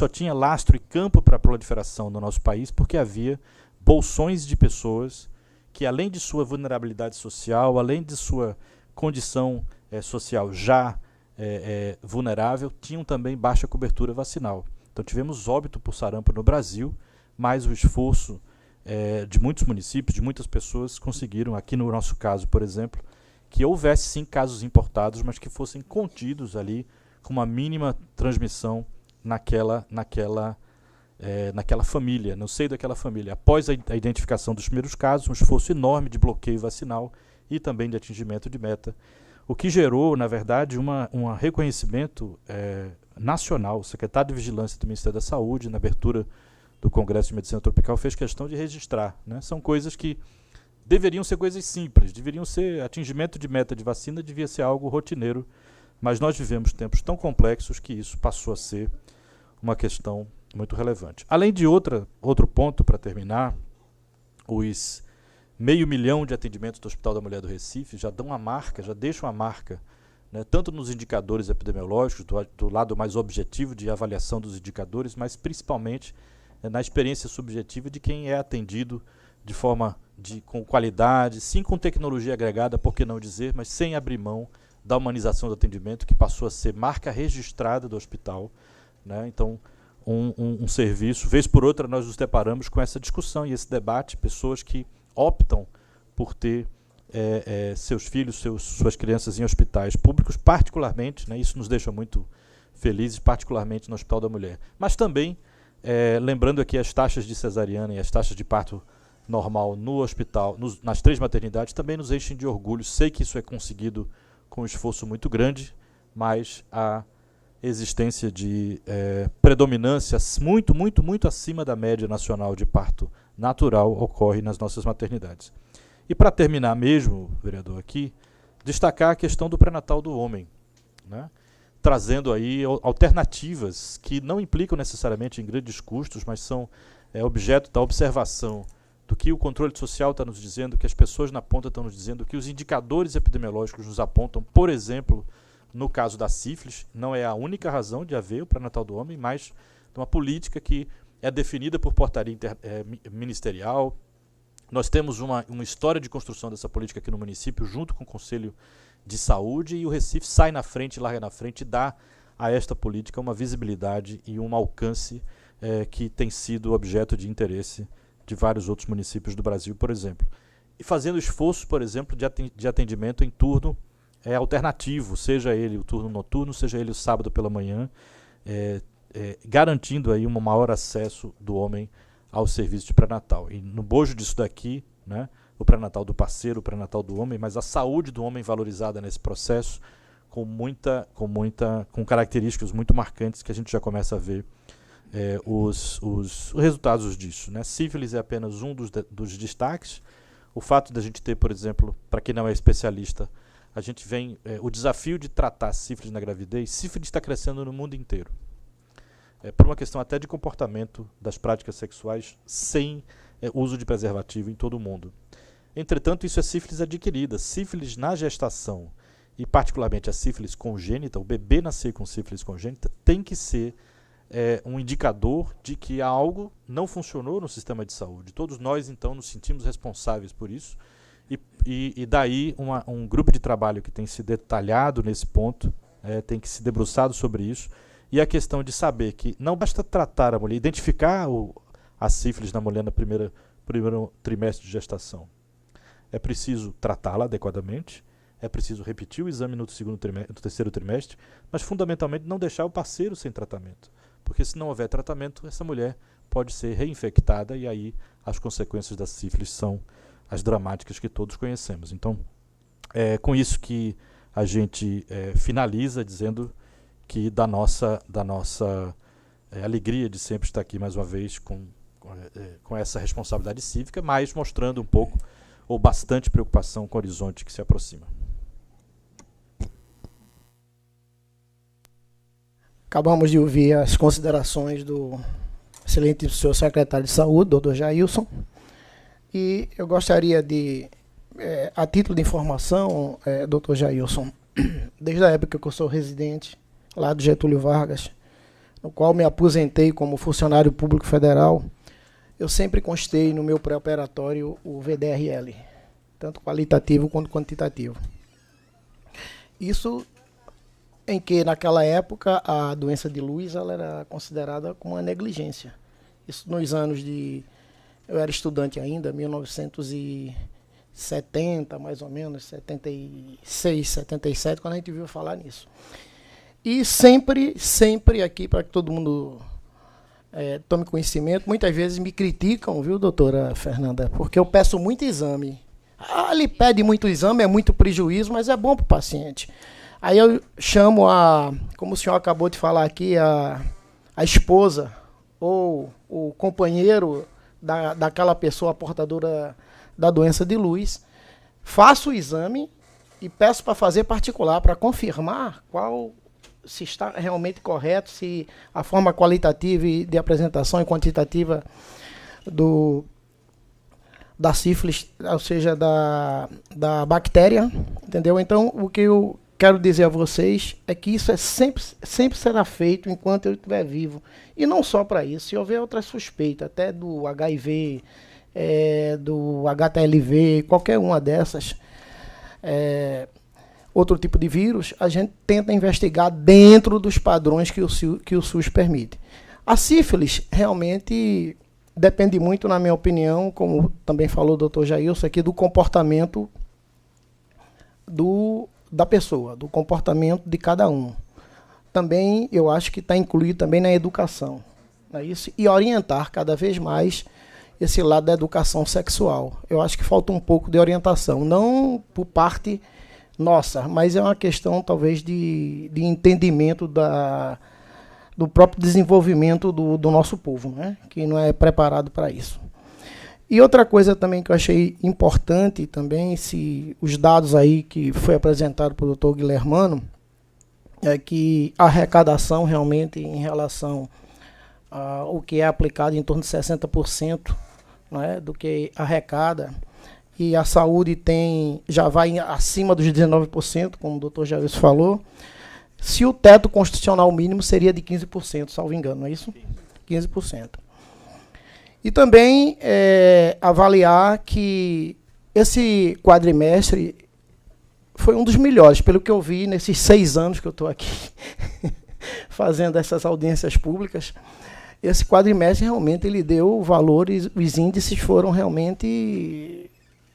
tinha lastro e campo para a proliferação no nosso país porque havia bolsões de pessoas que, além de sua vulnerabilidade social, além de sua condição social já vulnerável, tinham também baixa cobertura vacinal. Então tivemos óbito por sarampo no Brasil, mas o esforço de muitos municípios, de muitas pessoas, conseguiram, aqui no nosso caso, por exemplo, que houvesse sim casos importados, mas que fossem contidos ali com uma mínima transmissão naquela família, no seio daquela família. Após a identificação dos primeiros casos, um esforço enorme de bloqueio vacinal e também de atingimento de meta, o que gerou, na verdade, um reconhecimento nacional. O secretário de Vigilância do Ministério da Saúde, na abertura do Congresso de Medicina Tropical, fez questão de registrar, né? São coisas que deveriam ser coisas simples, deveriam ser atingimento de meta de vacina, devia ser algo rotineiro, mas nós vivemos tempos tão complexos que isso passou a ser uma questão muito relevante. Além de outro ponto, para terminar, os 500 mil de atendimentos do Hospital da Mulher do Recife já deixam a marca, né, tanto nos indicadores epidemiológicos, do lado mais objetivo de avaliação dos indicadores, mas principalmente na experiência subjetiva de quem é atendido de forma com qualidade, sim com tecnologia agregada, por que não dizer, mas sem abrir mão da humanização do atendimento, que passou a ser marca registrada do hospital, né? Então, um serviço, vez por outra nós nos deparamos com essa discussão e esse debate, pessoas que optam por ter seus filhos, suas crianças em hospitais públicos, particularmente, né, isso nos deixa muito felizes, particularmente no Hospital da Mulher. Mas também, lembrando aqui as taxas de cesariana e as taxas de parto normal no hospital, nas 3 maternidades, também nos enchem de orgulho. Sei que isso é conseguido com um esforço muito grande, mas a existência de predominância muito, muito, muito acima da média nacional de parto natural ocorre nas nossas maternidades. E para terminar mesmo, vereador, aqui, destacar a questão do pré-natal do homem, né? Trazendo aí alternativas que não implicam necessariamente em grandes custos, mas são objeto da observação do que o controle social está nos dizendo, que as pessoas na ponta estão nos dizendo, que os indicadores epidemiológicos nos apontam. Por exemplo, no caso da sífilis, não é a única razão de haver o pré-natal do homem, mas uma política que é definida por portaria ministerial, Nós temos uma história de construção dessa política aqui no município, junto com o Conselho de Saúde, e o Recife sai na frente, larga na frente e dá a esta política uma visibilidade e um alcance que tem sido objeto de interesse de vários outros municípios do Brasil, por exemplo. E fazendo esforço, por exemplo, de atendimento em turno alternativo, seja ele o turno noturno, seja ele o sábado pela manhã, garantindo aí um maior acesso do homem ao serviço de pré-natal. E no bojo disso daqui, né, o pré-natal do parceiro, o pré-natal do homem, mas a saúde do homem valorizada nesse processo, com características muito marcantes que a gente já começa a ver os resultados disso, né? Sífilis é apenas um dos destaques. O fato da gente ter, por exemplo, para quem não é especialista, a gente vem o desafio de tratar sífilis na gravidez. Sífilis está crescendo no mundo inteiro. Por uma questão até de comportamento das práticas sexuais sem uso de preservativo em todo o mundo. Entretanto, isso é sífilis adquirida. Sífilis na gestação, e particularmente a sífilis congênita, o bebê nascer com sífilis congênita, tem que ser um indicador de que algo não funcionou no sistema de saúde. Todos nós, então, nos sentimos responsáveis por isso. E daí um grupo de trabalho que tem se detalhado nesse ponto, tem que se debruçado sobre isso. E a questão de saber que não basta tratar a mulher, identificar a sífilis na mulher no primeiro trimestre de gestação. É preciso tratá-la adequadamente, é preciso repetir o exame no terceiro trimestre, mas fundamentalmente não deixar o parceiro sem tratamento. Porque se não houver tratamento, essa mulher pode ser reinfectada e aí as consequências da sífilis são as dramáticas que todos conhecemos. Então, é com isso que a gente finaliza dizendo que da nossa alegria de sempre estar aqui mais uma vez com essa responsabilidade cívica, mas mostrando um pouco ou bastante preocupação com o horizonte que se aproxima. Acabamos de ouvir as considerações do excelente senhor secretário de Saúde, doutor Jailson, e eu gostaria de, a título de informação, doutor Jailson, desde a época que eu sou residente lá do Getúlio Vargas, no qual me aposentei como funcionário público federal, eu sempre constei no meu pré-operatório o VDRL, tanto qualitativo quanto quantitativo. Isso em que, naquela época, a doença de Lewis ela era considerada como uma negligência. Isso nos anos de... Eu era estudante ainda, 1970, mais ou menos, 76, 77, quando a gente viu falar nisso. E sempre aqui, para que todo mundo tome conhecimento, muitas vezes me criticam, viu, doutora Fernanda, porque eu peço muito exame. Ele pede muito exame, é muito prejuízo, mas é bom para o paciente. Aí eu chamo como o senhor acabou de falar aqui, a esposa ou o companheiro daquela pessoa portadora da doença de Lewis, faço o exame e peço para fazer particular, para confirmar se está realmente correto, se a forma qualitativa de apresentação e quantitativa da sífilis, ou seja, da bactéria, entendeu? Então, o que eu quero dizer a vocês é que isso sempre será feito enquanto eu estiver vivo. E não só para isso, se houver outra suspeita, até do HIV, do HTLV, qualquer uma dessas, outro tipo de vírus, a gente tenta investigar dentro dos padrões que o SUS permite. A sífilis realmente depende muito, na minha opinião, como também falou o doutor Jailson aqui, do comportamento da pessoa, do comportamento de cada um. Também, eu acho que está incluído também na educação, não é isso? E orientar cada vez mais esse lado da educação sexual. Eu acho que falta um pouco de orientação, não por parte nossa, mas é uma questão talvez de entendimento do próprio desenvolvimento do nosso povo, né? Que não é preparado para isso. E outra coisa também que eu achei importante também, os dados aí que foi apresentado pelo Dr. Guilhermano, é que a arrecadação realmente em relação ao que é aplicado em torno de 60%, né, do que arrecada, e a saúde já vai acima dos 19%, como o Dr. Jailson falou, se o teto constitucional mínimo seria de 15%, salvo engano, não é isso? 15%. E também avaliar que esse quadrimestre foi um dos melhores, pelo que eu vi nesses 6 anos que eu estou aqui fazendo essas audiências públicas. Esse quadrimestre realmente ele deu valores, os índices foram realmente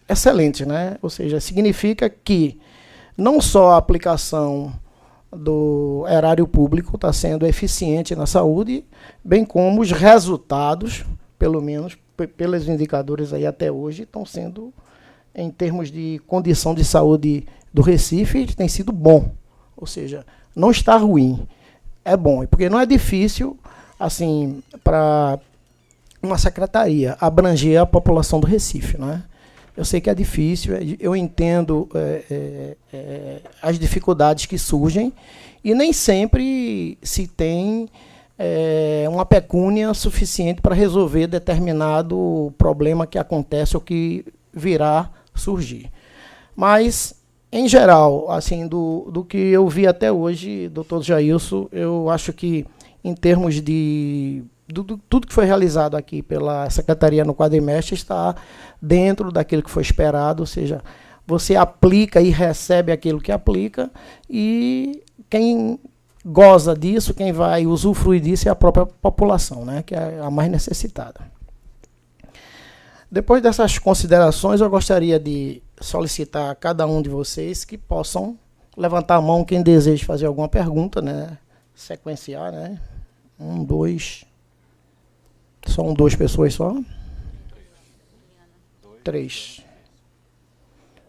excelentes, né? Ou seja, significa que não só a aplicação do erário público está sendo eficiente na saúde, bem como os resultados, pelo menos pelos indicadores aí até hoje, estão sendo, em termos de condição de saúde do Recife, tem sido bom. Ou seja, não está ruim, é bom. Porque não é difícil, assim, para uma secretaria abranger a população do Recife, né? Eu sei que é difícil, eu entendo as dificuldades que surgem e nem sempre se tem uma pecúnia suficiente para resolver determinado problema que acontece ou que virá surgir. Mas, em geral, assim, do que eu vi até hoje, doutor Jailson, eu acho que, em termos de tudo que foi realizado aqui pela Secretaria no quadrimestre está dentro daquilo que foi esperado, ou seja, você aplica e recebe aquilo que aplica, e quem goza disso, quem vai usufruir disso é a própria população, né, que é a mais necessitada. Depois dessas considerações, eu gostaria de solicitar a cada um de vocês que possam levantar a mão quem deseja fazer alguma pergunta, né, sequenciar, né, 1, 2... São 2 pessoas só? 3.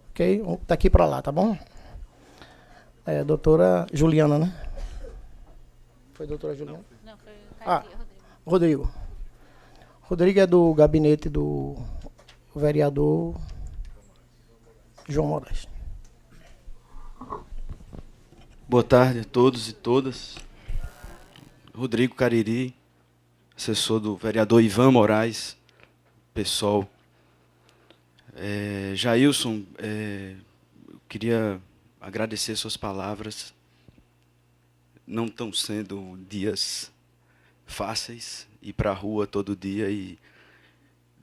Ok? Daqui para lá, tá bom? Doutora Juliana, né? Foi doutora Juliana? Não, foi Rodrigo. Rodrigo é do gabinete do vereador João Moraes. Boa tarde a todos e todas. Rodrigo Cariri, assessor do vereador Ivan Moraes, PSOL. Jailson, eu queria agradecer suas palavras. Não estão sendo dias fáceis, ir para a rua todo dia e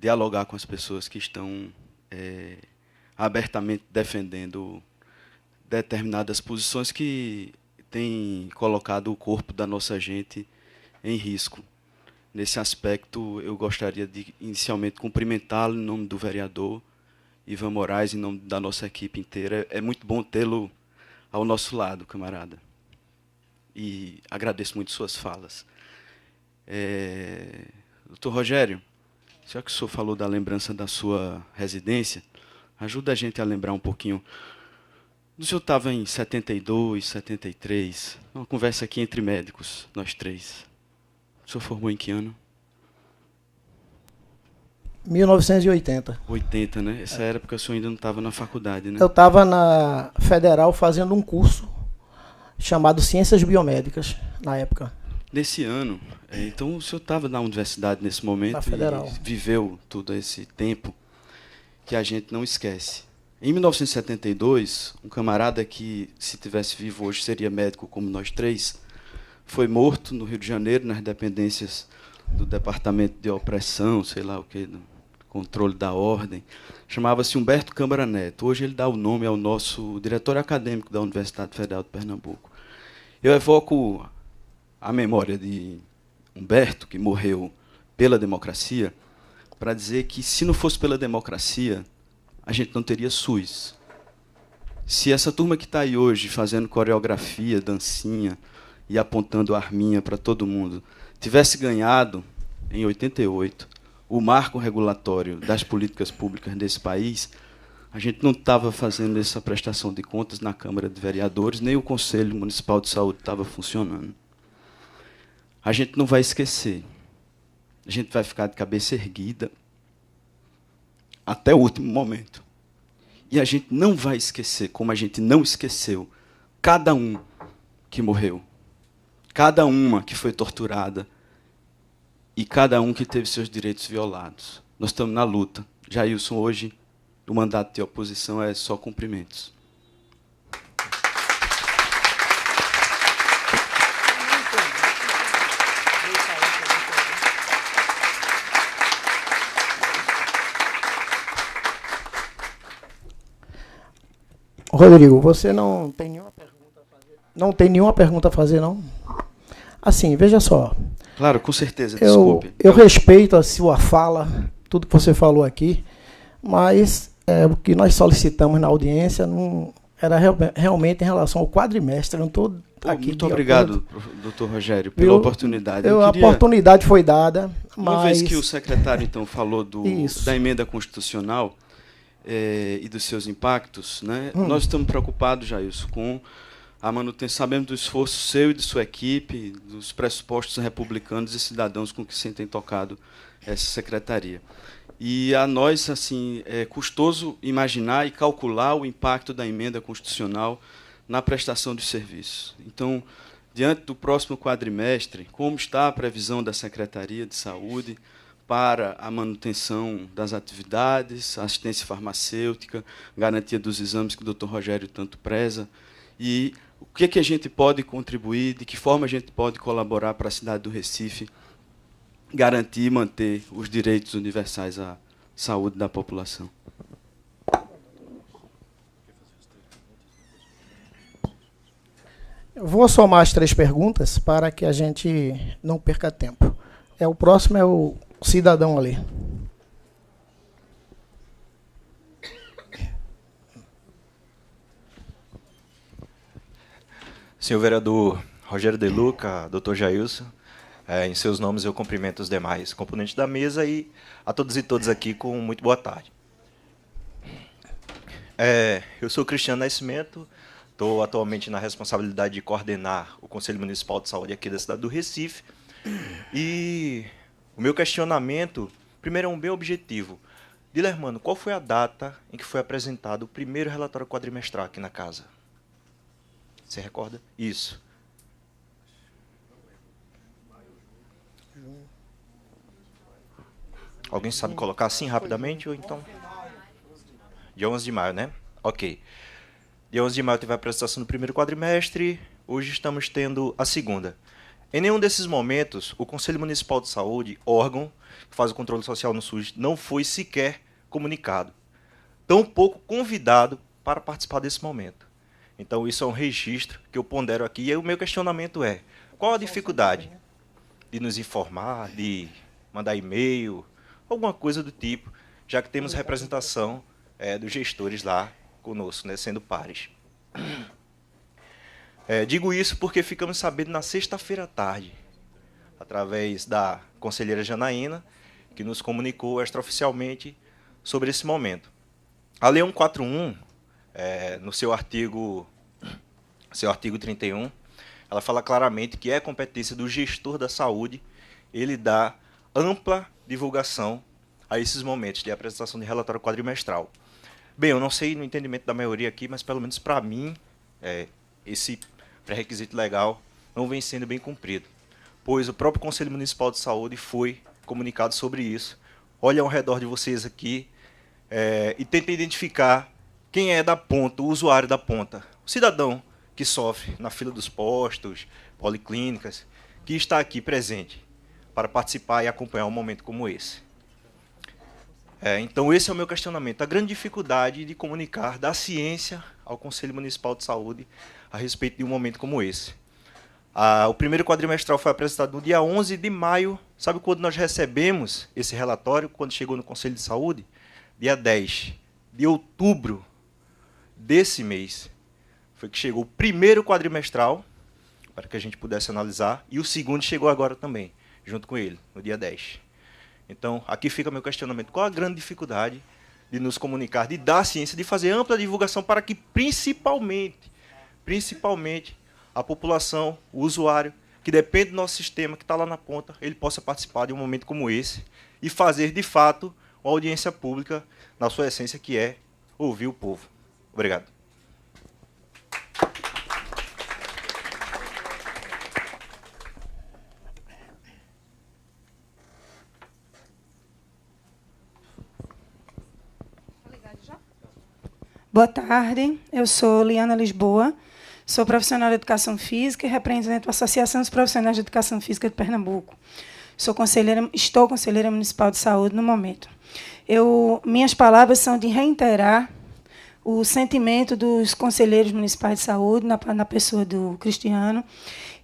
dialogar com as pessoas que estão abertamente defendendo determinadas posições que têm colocado o corpo da nossa gente em risco. Nesse aspecto, eu gostaria de, inicialmente, cumprimentá-lo em nome do vereador Ivan Moraes, em nome da nossa equipe inteira. É muito bom tê-lo ao nosso lado, camarada. E agradeço muito suas falas. Doutor Rogério, já que o senhor falou da lembrança da sua residência, ajuda a gente a lembrar um pouquinho. O senhor estava em 72, 73, uma conversa aqui entre médicos, nós 3. O senhor formou em que ano? 1980. 80, né? Essa era porque o senhor ainda não estava na faculdade, né? Eu estava na Federal fazendo um curso chamado Ciências Biomédicas, na época. Nesse ano, então o senhor estava na universidade nesse momento, na Federal, e viveu todo esse tempo que a gente não esquece. Em 1972, um camarada que, se tivesse vivo hoje, seria médico como nós 3, foi morto no Rio de Janeiro, nas dependências do Departamento de Opressão, sei lá o que, do controle da ordem. Chamava-se Humberto Câmara Neto. Hoje ele dá o nome ao nosso diretor acadêmico da Universidade Federal de Pernambuco. Eu evoco a memória de Humberto, que morreu pela democracia, para dizer que, se não fosse pela democracia, a gente não teria SUS. Se essa turma que está aí hoje fazendo coreografia, dancinha e apontando arminha para todo mundo tivesse ganhado, em 88, o marco regulatório das políticas públicas desse país, a gente não estava fazendo essa prestação de contas na Câmara de Vereadores, nem o Conselho Municipal de Saúde estava funcionando. A gente não vai esquecer. A gente vai ficar de cabeça erguida até o último momento. E a gente não vai esquecer, como a gente não esqueceu, cada um que morreu, cada uma que foi torturada e cada um que teve seus direitos violados. Nós estamos na luta. Jailson, hoje, o mandato de oposição é só cumprimentos. Rodrigo, você não tem nenhuma pergunta a fazer? Não tem nenhuma pergunta a fazer, não? Assim, veja só. Claro, com certeza, desculpe. Eu respeito a sua fala, tudo que você falou aqui, mas o que nós solicitamos na audiência não era realmente em relação ao quadrimestre. Eu não estou aqui. Muito obrigado, doutor Rogério, pela oportunidade. A oportunidade foi dada, mas... Uma vez que o secretário, então, falou da emenda constitucional e dos seus impactos, né, nós estamos preocupados, Jailson, com a manutenção, sabemos do esforço seu e de sua equipe, dos pressupostos republicanos e cidadãos com que se tem tocado essa secretaria. E a nós, assim, é custoso imaginar e calcular o impacto da emenda constitucional na prestação de serviços. Então, diante do próximo quadrimestre, como está a previsão da Secretaria de Saúde para a manutenção das atividades, assistência farmacêutica, garantia dos exames que o doutor Rogério tanto preza, e o que é que a gente pode contribuir, de que forma a gente pode colaborar para a cidade do Recife garantir e manter os direitos universais à saúde da população. Eu vou somar as 3 perguntas para que a gente não perca tempo. O próximo é o cidadão ali. Senhor vereador Rogério De Luca, doutor Jailson, em seus nomes eu cumprimento os demais componentes da mesa e a todos e todas aqui com muito boa tarde. Eu sou Cristiano Nascimento, estou atualmente na responsabilidade de coordenar o Conselho Municipal de Saúde aqui da cidade do Recife. E o meu questionamento, primeiro, é um bem objetivo. Dilermano, qual foi a data em que foi apresentado o primeiro relatório quadrimestral aqui na casa? Você recorda? Isso. Alguém sabe colocar assim rapidamente? Ou então... Dia 11 de maio, né? Ok. Dia 11 de maio teve a apresentação do primeiro quadrimestre, hoje estamos tendo a segunda. Em nenhum desses momentos, o Conselho Municipal de Saúde, órgão que faz o controle social no SUS, não foi sequer comunicado. Tampouco convidado para participar desse momento. Então, isso é um registro que eu pondero aqui. E o meu questionamento é, qual a dificuldade de nos informar, de mandar e-mail, alguma coisa do tipo, já que temos representação dos gestores lá conosco, né, sendo pares. Digo isso porque ficamos sabendo na sexta-feira à tarde, através da conselheira Janaína, que nos comunicou extraoficialmente sobre esse momento. A Lei 141, no seu artigo 31, ela fala claramente que é competência do gestor da saúde ele dar ampla divulgação a esses momentos de apresentação de relatório quadrimestral. Bem, eu não sei no entendimento da maioria aqui, mas pelo menos para mim, esse pré-requisito legal não vem sendo bem cumprido, pois o próprio Conselho Municipal de Saúde foi comunicado sobre isso. Olha ao redor de vocês aqui e tenta identificar quem é da ponta, o usuário da ponta, o cidadão que sofre na fila dos postos, policlínicas, que está aqui presente para participar e acompanhar um momento como esse. Então, esse é o meu questionamento. A grande dificuldade de comunicar da ciência ao Conselho Municipal de Saúde a respeito de um momento como esse. O primeiro quadrimestral foi apresentado no dia 11 de maio. Sabe quando nós recebemos esse relatório, quando chegou no Conselho de Saúde? Dia 10 de outubro desse mês. Foi que chegou o primeiro quadrimestral, para que a gente pudesse analisar, e o segundo chegou agora também, junto com ele, no dia 10. Então, aqui fica meu questionamento. Qual a grande dificuldade de nos comunicar, de dar ciência, de fazer ampla divulgação para que, principalmente, a população, o usuário, que depende do nosso sistema, que está lá na ponta, ele possa participar de um momento como esse e fazer, de fato, uma audiência pública na sua essência, que é ouvir o povo. Obrigado. Boa tarde, eu sou Liana Lisboa, sou profissional de Educação Física e represento a Associação dos Profissionais de Educação Física de Pernambuco. Estou conselheira municipal de saúde no momento. Minhas palavras são de reiterar o sentimento dos conselheiros municipais de saúde, na pessoa do Cristiano,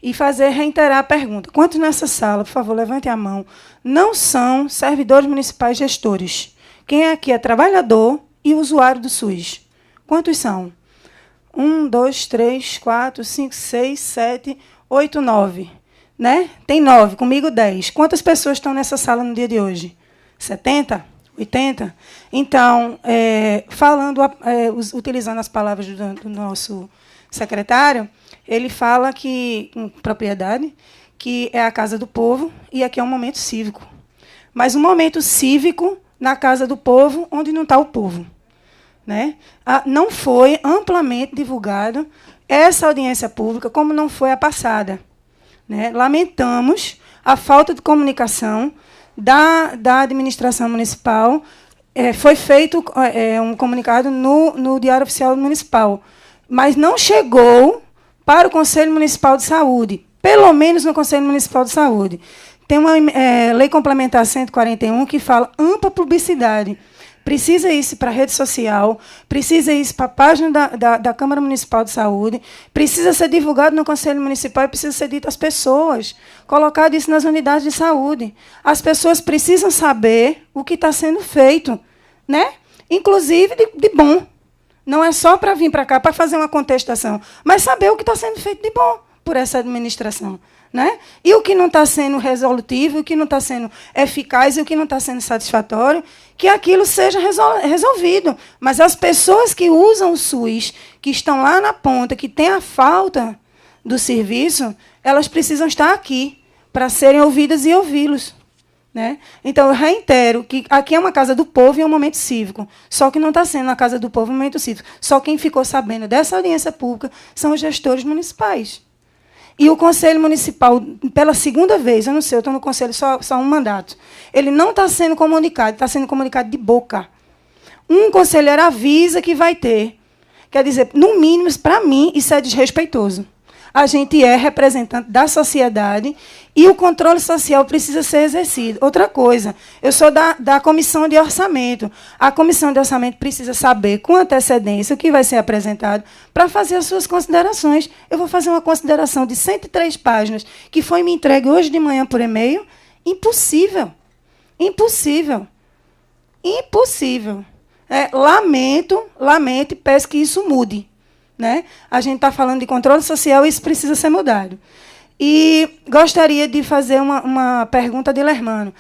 e reiterar a pergunta. Quantos nessa sala, por favor, levante a mão, não são servidores municipais gestores? Quem aqui é trabalhador e usuário do SUS? Quantos são? 1, 2, 3, 4, 5, 6, 7, 8, 9. Né? Tem 9, comigo 10. Quantas pessoas estão nessa sala no dia de hoje? 70? 80? Então, utilizando as palavras do nosso secretário, ele fala que, com propriedade, que é a casa do povo e aqui é um momento cívico. Mas um momento cívico na casa do povo, onde não está o povo. Né? Não foi amplamente divulgado essa audiência pública, como não foi a passada. Né? Lamentamos a falta de comunicação da administração municipal. Foi feito um comunicado no Diário Oficial Municipal, mas não chegou para o Conselho Municipal de Saúde, pelo menos no Conselho Municipal de Saúde. Tem uma Lei Complementar 141 que fala ampla publicidade. Precisa isso para a rede social, precisa isso para a página da Câmara Municipal de Saúde, precisa ser divulgado no Conselho Municipal e precisa ser dito às pessoas, colocado isso nas unidades de saúde. As pessoas precisam saber o que está sendo feito, né? Inclusive de bom. Não é só para vir para cá para fazer uma contestação, mas saber o que está sendo feito de bom por essa administração. Né? E o que não está sendo resolutivo, o que não está sendo eficaz e o que não está sendo satisfatório, que aquilo seja resolvido. Mas as pessoas que usam o SUS, que estão lá na ponta, que têm a falta do serviço, elas precisam estar aqui para serem ouvidas e ouvi-los. Né? Então, eu reitero que aqui é uma casa do povo e é um momento cívico. Só que não está sendo a casa do povo um momento cívico. Só quem ficou sabendo dessa audiência pública são os gestores municipais. E o Conselho Municipal, pela segunda vez, eu não sei, eu estou no Conselho só um mandato, ele não está sendo comunicado, está sendo comunicado de boca. Um conselheiro avisa que vai ter. Quer dizer, no mínimo, para mim, isso é desrespeitoso. A gente é representante da sociedade e o controle social precisa ser exercido. Outra coisa, eu sou da Comissão de Orçamento. A Comissão de Orçamento precisa saber com antecedência o que vai ser apresentado para fazer as suas considerações. Eu vou fazer uma consideração de 103 páginas que foi me entregue hoje de manhã por e-mail. Impossível. Impossível. Impossível. Lamento e peço que isso mude. Né? A gente está falando de controle social e isso precisa ser mudado. E gostaria de fazer uma pergunta de Lermano.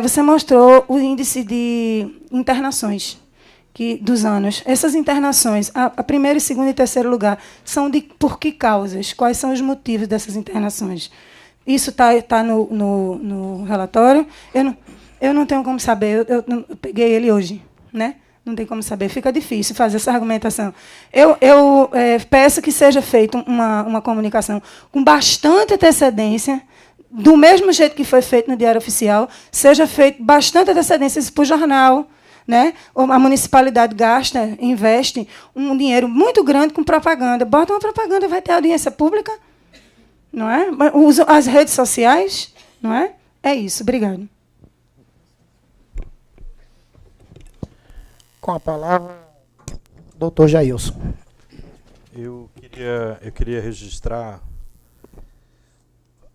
Você mostrou o índice de internações dos anos. Essas internações, a primeiro, segundo e terceiro lugar, são por que causas? Quais são os motivos dessas internações? Isso tá no relatório. Eu não tenho como saber, eu peguei ele hoje, né? Não tem como saber, fica difícil fazer essa argumentação. Eu peço que seja feita uma comunicação com bastante antecedência, do mesmo jeito que foi feito no Diário Oficial, seja feito bastante antecedência para o jornal. Né? A municipalidade investe um dinheiro muito grande com propaganda. Bota uma propaganda, vai ter audiência pública. Não é? Usa as redes sociais. Não é? É isso, obrigado. Com a palavra, doutor Jailson. Eu queria registrar.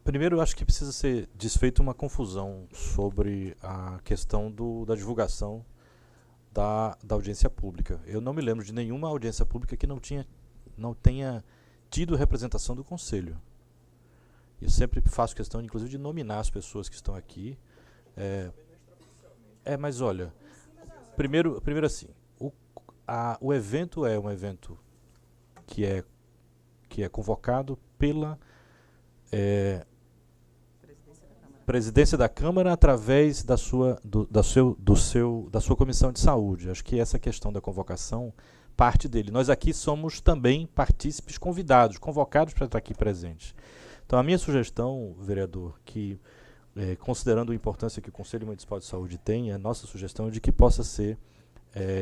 Primeiro, eu acho que precisa ser desfeita uma confusão sobre a questão da divulgação da audiência pública. Eu não me lembro de nenhuma audiência pública que não tenha tido representação do Conselho. Eu sempre faço questão, inclusive, de nominar as pessoas que estão aqui. Mas olha... Primeiro assim, o evento é um evento que é convocado pela Presidência da Câmara através da sua Comissão de Saúde. Acho que essa questão da convocação parte dele. Nós aqui somos também partícipes convidados, convocados para estar aqui presentes. Então, a minha sugestão, vereador, que considerando a importância que o Conselho Municipal de Saúde tem, a nossa sugestão é de que possa ser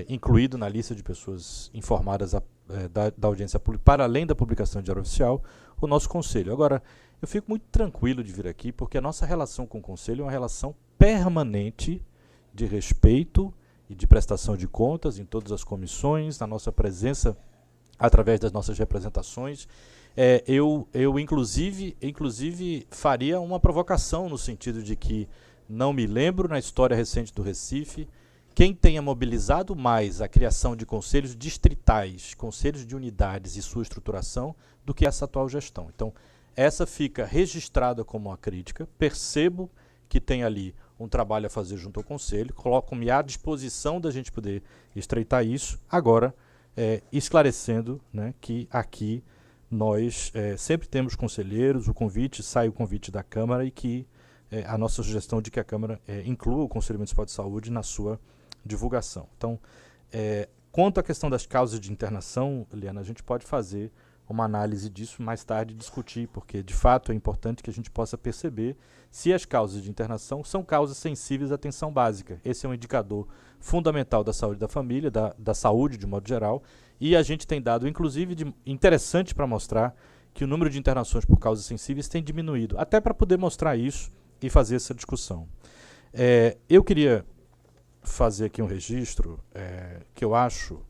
incluído na lista de pessoas informadas da audiência pública, para além da publicação de Diário Oficial, o nosso Conselho. Agora, eu fico muito tranquilo de vir aqui, porque a nossa relação com o Conselho é uma relação permanente de respeito e de prestação de contas em todas as comissões, na nossa presença através das nossas representações. Eu inclusive, faria uma provocação no sentido de que não me lembro, na história recente do Recife, quem tenha mobilizado mais a criação de conselhos distritais, conselhos de unidades e sua estruturação, do que essa atual gestão. Então, essa fica registrada como uma crítica, percebo que tem ali um trabalho a fazer junto ao Conselho, coloco-me à disposição da gente poder estreitar isso, agora esclarecendo, né, que aqui nós sempre temos conselheiros, sai o convite da Câmara e que a nossa sugestão de que a Câmara inclua o Conselho Municipal de Saúde na sua divulgação. Então, quanto à questão das causas de internação, Liana, a gente pode fazer uma análise disso mais tarde e discutir, porque de fato é importante que a gente possa perceber se as causas de internação são causas sensíveis à atenção básica. Esse é um indicador fundamental da saúde da família, da saúde de modo geral, e a gente tem dado, inclusive, interessante para mostrar que o número de internações por causas sensíveis tem diminuído, até para poder mostrar isso e fazer essa discussão. Eu queria fazer aqui um registro que eu acho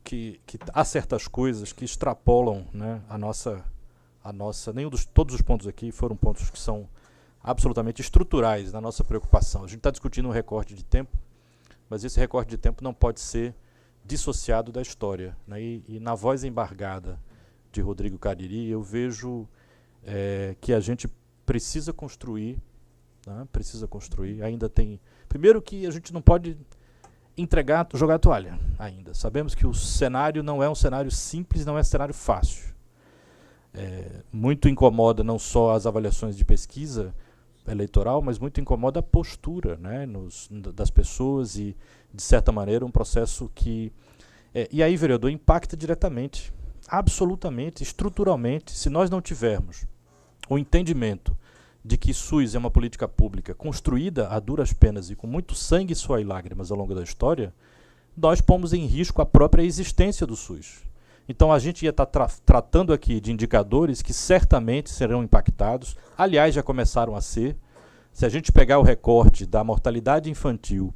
que há certas coisas que extrapolam, né, a nossa todos os pontos aqui foram pontos que são absolutamente estruturais na nossa preocupação. A gente está discutindo um recorte de tempo, mas esse recorte de tempo não pode ser dissociado da história, né? E na voz embargada de Rodrigo Cariri, eu vejo que a gente precisa construir, né? Ainda tem... Primeiro que a gente não pode jogar a toalha ainda. Sabemos que o cenário não é um cenário simples, não é um cenário fácil. Muito incomoda não só as avaliações de pesquisa eleitoral, mas muito incomoda a postura, né, das pessoas e, de certa maneira, um processo que... e aí, vereador, impacta diretamente, absolutamente, estruturalmente, se nós não tivermos o entendimento de que SUS é uma política pública construída a duras penas e com muito sangue, suor e lágrimas ao longo da história, nós pomos em risco a própria existência do SUS. Então a gente ia estar tratando aqui de indicadores que certamente serão impactados, aliás já começaram a ser. Se a gente pegar o recorte da mortalidade infantil,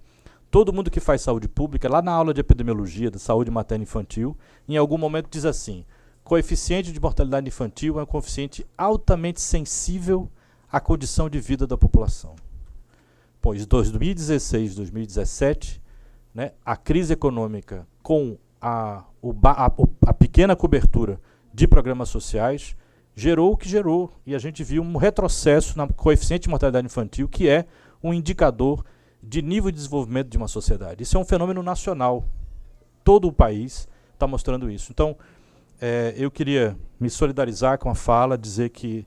todo mundo que faz saúde pública, lá na aula de epidemiologia da saúde materna infantil, em algum momento diz assim, coeficiente de mortalidade infantil é um coeficiente altamente sensível à condição de vida da população. Pois 2016, 2017, né, a crise econômica com a pequena cobertura de programas sociais gerou o que gerou, e a gente viu um retrocesso na coeficiente de mortalidade infantil, que é um indicador de nível de desenvolvimento de uma sociedade. Isso é um fenômeno nacional. Todo o país está mostrando isso. Então, eu queria me solidarizar com a fala, dizer que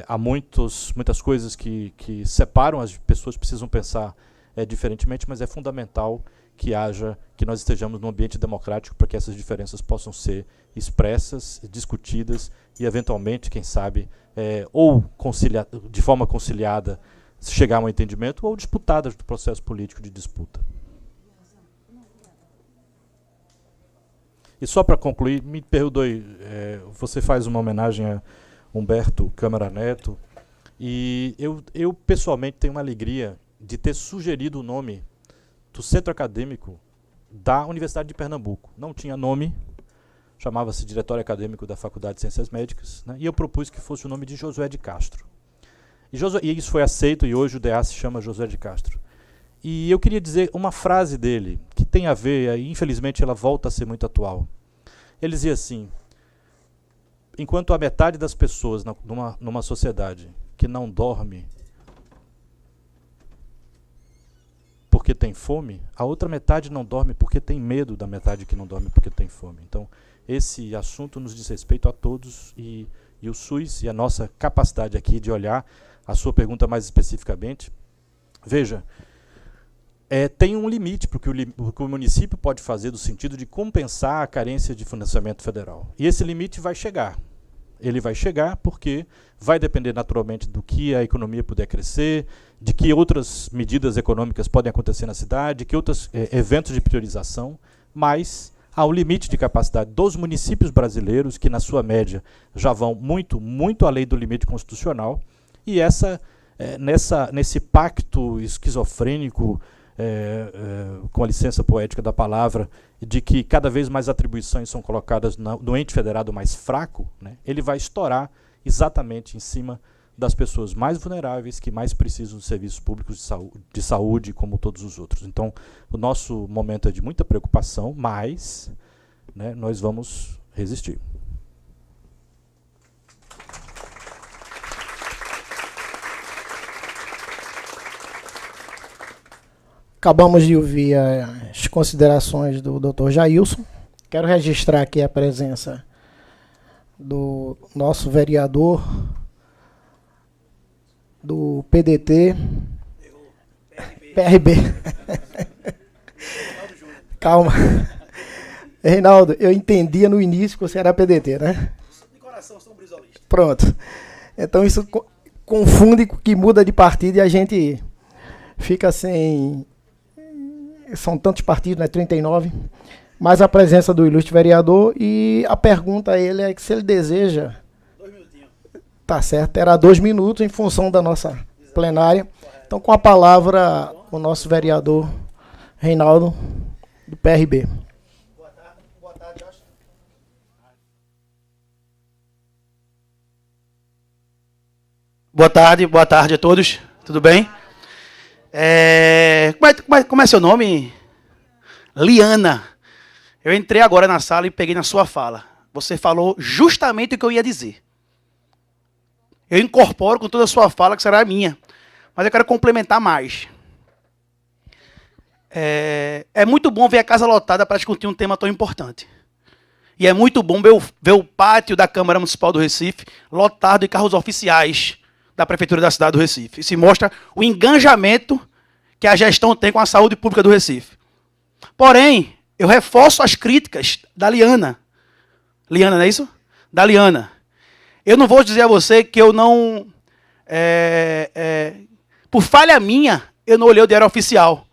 há muitas coisas que separam, as pessoas precisam pensar diferentemente, mas é fundamental que nós estejamos num ambiente democrático para que essas diferenças possam ser expressas, discutidas e, eventualmente, quem sabe, ou de forma conciliada, chegar a um entendimento, ou disputadas do processo político de disputa. E só para concluir, me perdoe, você faz uma homenagem a Humberto Câmara Neto, e eu pessoalmente tenho uma alegria de ter sugerido o nome do centro acadêmico da Universidade de Pernambuco. Não tinha nome, chamava-se Diretório Acadêmico da Faculdade de Ciências Médicas, né, e eu propus que fosse o nome de Josué de Castro. E isso foi aceito, e hoje o DA se chama Josué de Castro. E eu queria dizer uma frase dele, que tem a ver, e infelizmente ela volta a ser muito atual. Ele dizia assim, enquanto a metade das pessoas numa sociedade que não dorme porque tem fome, a outra metade não dorme porque tem medo da metade que não dorme porque tem fome. Então, esse assunto nos diz respeito a todos, e o SUS e a nossa capacidade aqui de olhar a sua pergunta mais especificamente. Veja, tem um limite para o que o município pode fazer no sentido de compensar a carência de financiamento federal. E esse limite vai chegar. Ele vai chegar porque vai depender naturalmente do que a economia puder crescer, de que outras medidas econômicas podem acontecer na cidade, que outros eventos de priorização, mas há um limite de capacidade dos municípios brasileiros, que na sua média já vão muito, muito além do limite constitucional, e nesse pacto esquizofrênico com a licença poética da palavra, de que cada vez mais atribuições são colocadas no ente federado mais fraco, né, ele vai estourar exatamente em cima das pessoas mais vulneráveis, que mais precisam de serviços públicos de saúde, como todos os outros. Então, o nosso momento é de muita preocupação, mas, né, nós vamos resistir. Acabamos de ouvir as considerações do Dr. Jailson. Quero registrar aqui a presença do nosso vereador do PDT, PRB. Calma. Reinaldo, eu entendia no início que você era PDT, né? De coração, sou um brisolista. Pronto. Então isso confunde com que muda de partido e a gente fica sem... São tantos partidos, né? 39. Mas a presença do ilustre vereador, e a pergunta a ele é que se ele deseja... 2 minutinhos. Tá certo, era 2 minutos em função da nossa plenária. Então, com a palavra, o nosso vereador Reinaldo, do PRB. Boa tarde, Jorge. Boa tarde a todos. Tudo bem? Como é seu nome? Liana. Eu entrei agora na sala e peguei na sua fala. Você falou justamente o que eu ia dizer. Eu incorporo com toda a sua fala, que será a minha. Mas eu quero complementar mais. É muito bom ver a casa lotada para discutir um tema tão importante. E é muito bom ver o pátio da Câmara Municipal do Recife lotado de carros oficiais da Prefeitura da cidade do Recife. Isso mostra o engajamento que a gestão tem com a saúde pública do Recife. Porém, eu reforço as críticas da Liana. Liana, não é isso? Da Liana. Eu não vou dizer a você que eu não... por falha minha, eu não olhei o diário oficial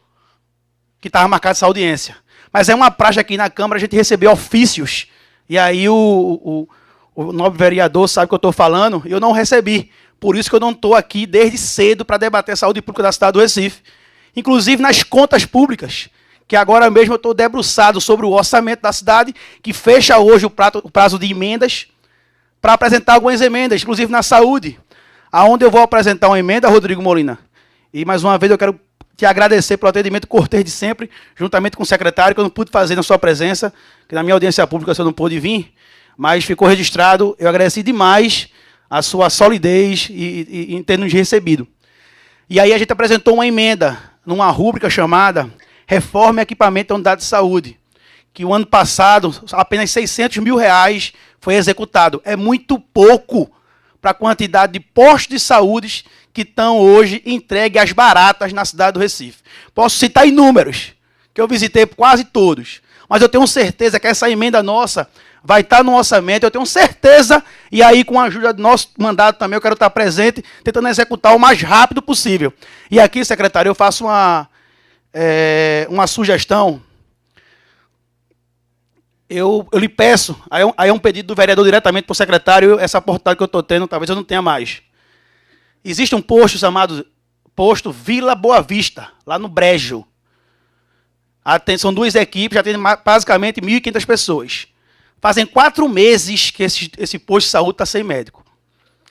que estava marcado essa audiência. Mas é uma praxe aqui na Câmara a gente receber ofícios. E aí o nobre vereador sabe o que eu estou falando, e eu não recebi. Por isso que eu não estou aqui desde cedo para debater a saúde pública da cidade do Recife. Inclusive nas contas públicas, que agora mesmo eu estou debruçado sobre o orçamento da cidade, que fecha hoje o prazo de emendas, para apresentar algumas emendas, inclusive na saúde, aonde eu vou apresentar uma emenda, Rodrigo Molina. E mais uma vez eu quero te agradecer pelo atendimento cortês de sempre, juntamente com o secretário, que eu não pude fazer na sua presença, que na minha audiência pública você não pôde vir, mas ficou registrado. Eu agradeci demais a sua solidez e em ter nos recebido. E aí a gente apresentou uma emenda numa rúbrica chamada Reforma e Equipamento da Unidade de Saúde, que o ano passado apenas R$600 mil foi executado. É muito pouco para a quantidade de postos de saúde que estão hoje entregues às baratas na cidade do Recife. Posso citar inúmeros, que eu visitei quase todos. Mas eu tenho certeza que essa emenda nossa vai estar no orçamento, eu tenho certeza, e aí com a ajuda do nosso mandato também, eu quero estar presente, tentando executar o mais rápido possível. E aqui, secretário, eu faço uma sugestão. Eu lhe peço, aí é um pedido do vereador diretamente para o secretário, essa oportunidade que eu estou tendo, talvez eu não tenha mais. Existe um posto chamado Posto Vila Boa Vista, lá no Brejo. São 2 equipes, já tem basicamente 1.500 pessoas. Fazem 4 meses que esse posto de saúde está sem médico.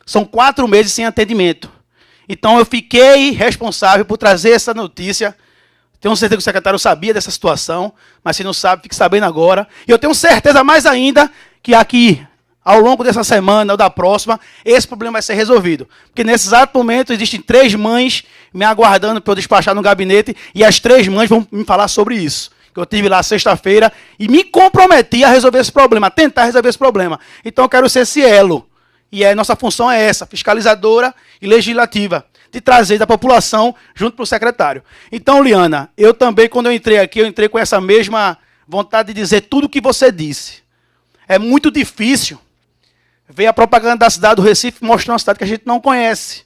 São 4 meses sem atendimento. Então eu fiquei responsável por trazer essa notícia. Tenho certeza que o secretário sabia dessa situação, mas se não sabe, fique sabendo agora. E eu tenho certeza mais ainda que aqui, ao longo dessa semana ou da próxima, esse problema vai ser resolvido. Porque nesse exato momento existem 3 mães me aguardando para eu despachar no gabinete, e as 3 mães vão me falar sobre isso. Eu estive lá sexta-feira e me comprometi a resolver esse problema, a tentar resolver esse problema. Então eu quero ser esse elo. E a nossa função é essa, fiscalizadora e legislativa, de trazer da população junto para o secretário. Então, Liana, eu também, quando eu entrei aqui, eu entrei com essa mesma vontade de dizer tudo o que você disse. É muito difícil ver a propaganda da cidade do Recife mostrando uma cidade que a gente não conhece.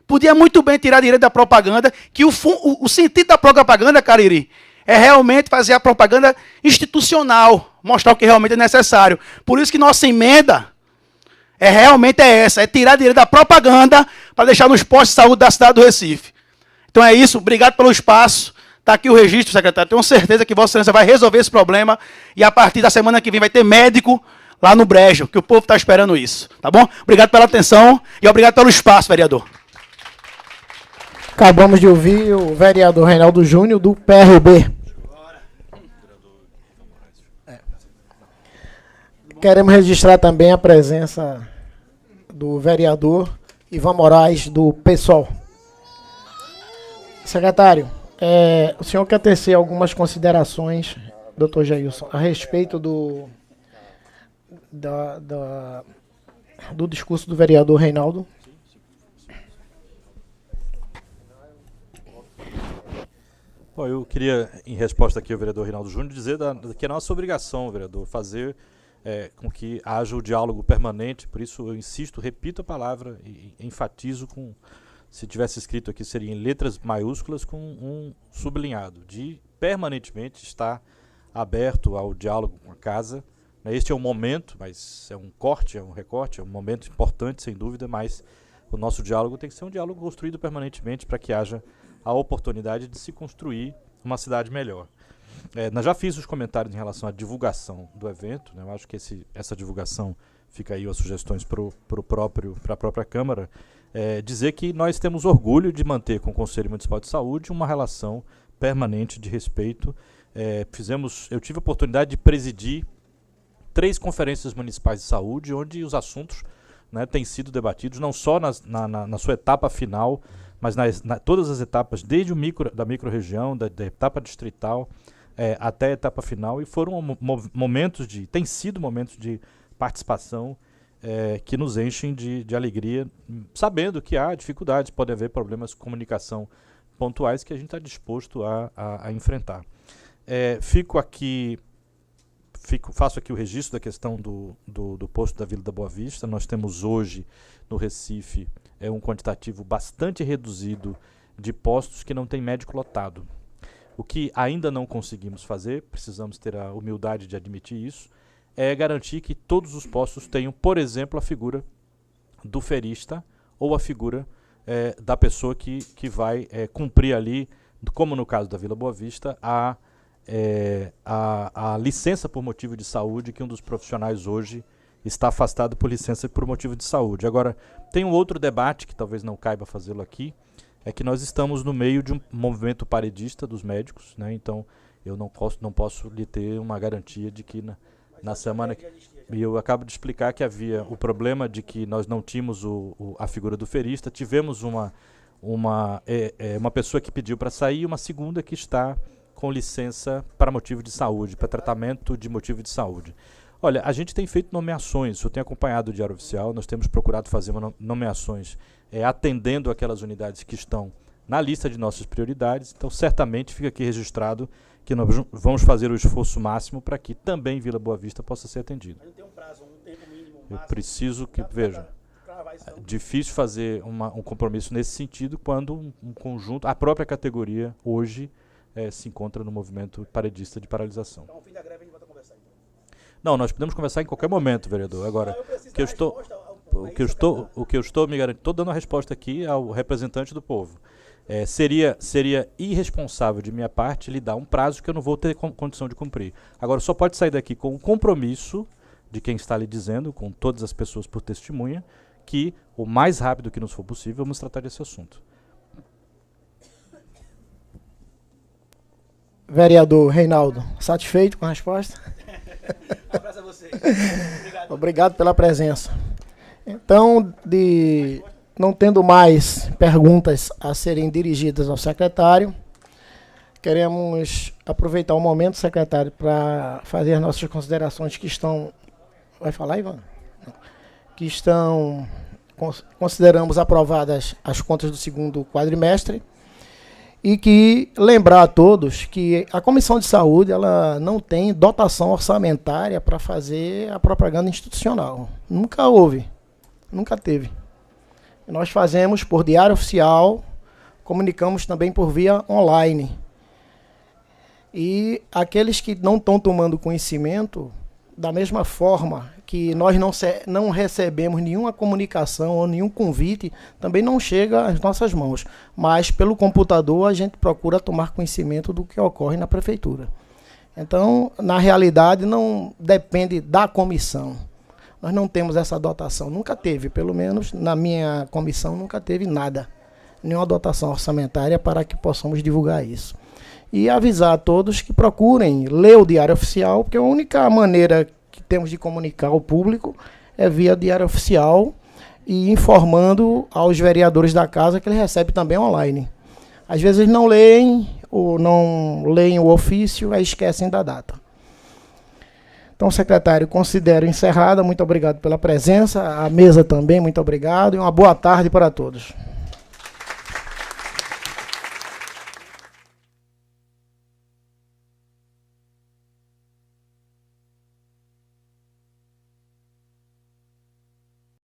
Podia muito bem tirar direito da propaganda, que o sentido da propaganda, Cariri, é realmente fazer a propaganda institucional, mostrar o que realmente é necessário. Por isso que nossa emenda realmente essa, é tirar dinheiro da propaganda para deixar nos postos de saúde da cidade do Recife. Então é isso, obrigado pelo espaço. Está aqui o registro, secretário. Tenho certeza que Vossa Excelência vai resolver esse problema e a partir da semana que vem vai ter médico lá no Brejo, que o povo está esperando isso. Tá bom? Obrigado pela atenção e obrigado pelo espaço, vereador. Acabamos de ouvir o vereador Reinaldo Júnior, do PRB. Queremos registrar também a presença do vereador Ivan Moraes, do PSOL. Secretário, o senhor quer tecer algumas considerações, doutor Jailson, a respeito do discurso do vereador Reinaldo? Bom, eu queria, em resposta aqui ao vereador Reinaldo Júnior, dizer que é nossa obrigação, vereador, fazer com que haja o diálogo permanente. Por isso eu insisto, repito a palavra e enfatizo com... Se tivesse escrito aqui, seria em letras maiúsculas com um sublinhado, de permanentemente estar aberto ao diálogo com a casa. Este é um momento, mas é um corte, é um recorte, é um momento importante, sem dúvida, mas o nosso diálogo tem que ser um diálogo construído permanentemente para que haja a oportunidade de se construir uma cidade melhor. Eu já fiz os comentários em relação à divulgação do evento, né? Eu acho que essa divulgação, fica aí as sugestões para a própria Câmara, dizer que nós temos orgulho de manter com o Conselho Municipal de Saúde uma relação permanente de respeito. Eu tive a oportunidade de presidir 3 conferências municipais de saúde, onde os assuntos, né, têm sido debatidos, não só na sua etapa final, mas todas as etapas, desde da micro-região, da etapa distrital, até a etapa final, e foram têm sido momentos de participação que nos enchem de alegria, sabendo que há dificuldades, pode haver problemas de comunicação pontuais que a gente está disposto a enfrentar. Faço aqui o registro da questão do posto da Vila da Boa Vista. Nós temos hoje no Recife um quantitativo bastante reduzido de postos que não tem médico lotado. O que ainda não conseguimos fazer, precisamos ter a humildade de admitir isso, é garantir que todos os postos tenham, por exemplo, a figura do ferista ou a figura da pessoa que vai cumprir ali, como no caso da Vila Boa Vista, a licença por motivo de saúde, que um dos profissionais hoje está afastado por licença por motivo de saúde. Agora, tem um outro debate, que talvez não caiba fazê-lo aqui, é que nós estamos no meio de um movimento paredista dos médicos, né? Então eu não posso lhe ter uma garantia de que na semana que... E eu acabo de explicar que havia o problema de que nós não tínhamos a figura do ferista, tivemos uma pessoa que pediu para sair e uma segunda que está com licença para motivo de saúde, para tratamento de motivo de saúde. Olha, a gente tem feito nomeações, eu tenho acompanhado o Diário Oficial, nós temos procurado fazer nomeações atendendo aquelas unidades que estão na lista de nossas prioridades, então certamente fica aqui registrado que nós vamos fazer o esforço máximo para que também Vila Boa Vista possa ser atendido. Mas não tem um prazo, um tempo mínimo, máximo. Eu preciso que, veja, é difícil fazer um compromisso nesse sentido quando um conjunto, a própria categoria hoje se encontra no movimento paredista de paralisação. Então, ao fim da greve a gente volta a conversar, então. Não, nós podemos conversar em qualquer momento, vereador. Agora, o que eu estou me garantindo, estou dando a resposta aqui ao representante do povo. Seria irresponsável de minha parte lhe dar um prazo que eu não vou ter condição de cumprir. Agora, só pode sair daqui com um compromisso de quem está lhe dizendo, com todas as pessoas por testemunha, que o mais rápido que nos for possível vamos tratar desse assunto. Vereador Reinaldo, satisfeito com a resposta? Abraço a você. Obrigado. Obrigado pela presença. Então, não tendo mais perguntas a serem dirigidas ao secretário, queremos aproveitar o momento, secretário, para fazer nossas considerações que estão... Vai falar, Ivan? Que estão... Consideramos aprovadas as contas do segundo quadrimestre e que lembrar a todos que a Comissão de Saúde ela não tem dotação orçamentária para fazer a propaganda institucional. Nunca houve, nunca teve. Nós fazemos por diário oficial, comunicamos também por via online. E aqueles que não estão tomando conhecimento da mesma forma que nós não recebemos nenhuma comunicação ou nenhum convite, também não chega às nossas mãos. Mas, pelo computador, a gente procura tomar conhecimento do que ocorre na prefeitura. Então, na realidade, não depende da comissão. Nós não temos essa dotação. Nunca teve, pelo menos na minha comissão, nunca teve nada. Nenhuma dotação orçamentária para que possamos divulgar isso. E avisar a todos que procurem ler o Diário Oficial, porque a única maneira que temos de comunicar ao público é via Diário Oficial e informando aos vereadores da casa que ele recebe também online. Às vezes não leem ou não leem o ofício e esquecem da data. Então, secretário, considero encerrada. Muito obrigado pela presença. A mesa também, muito obrigado. E uma boa tarde para todos.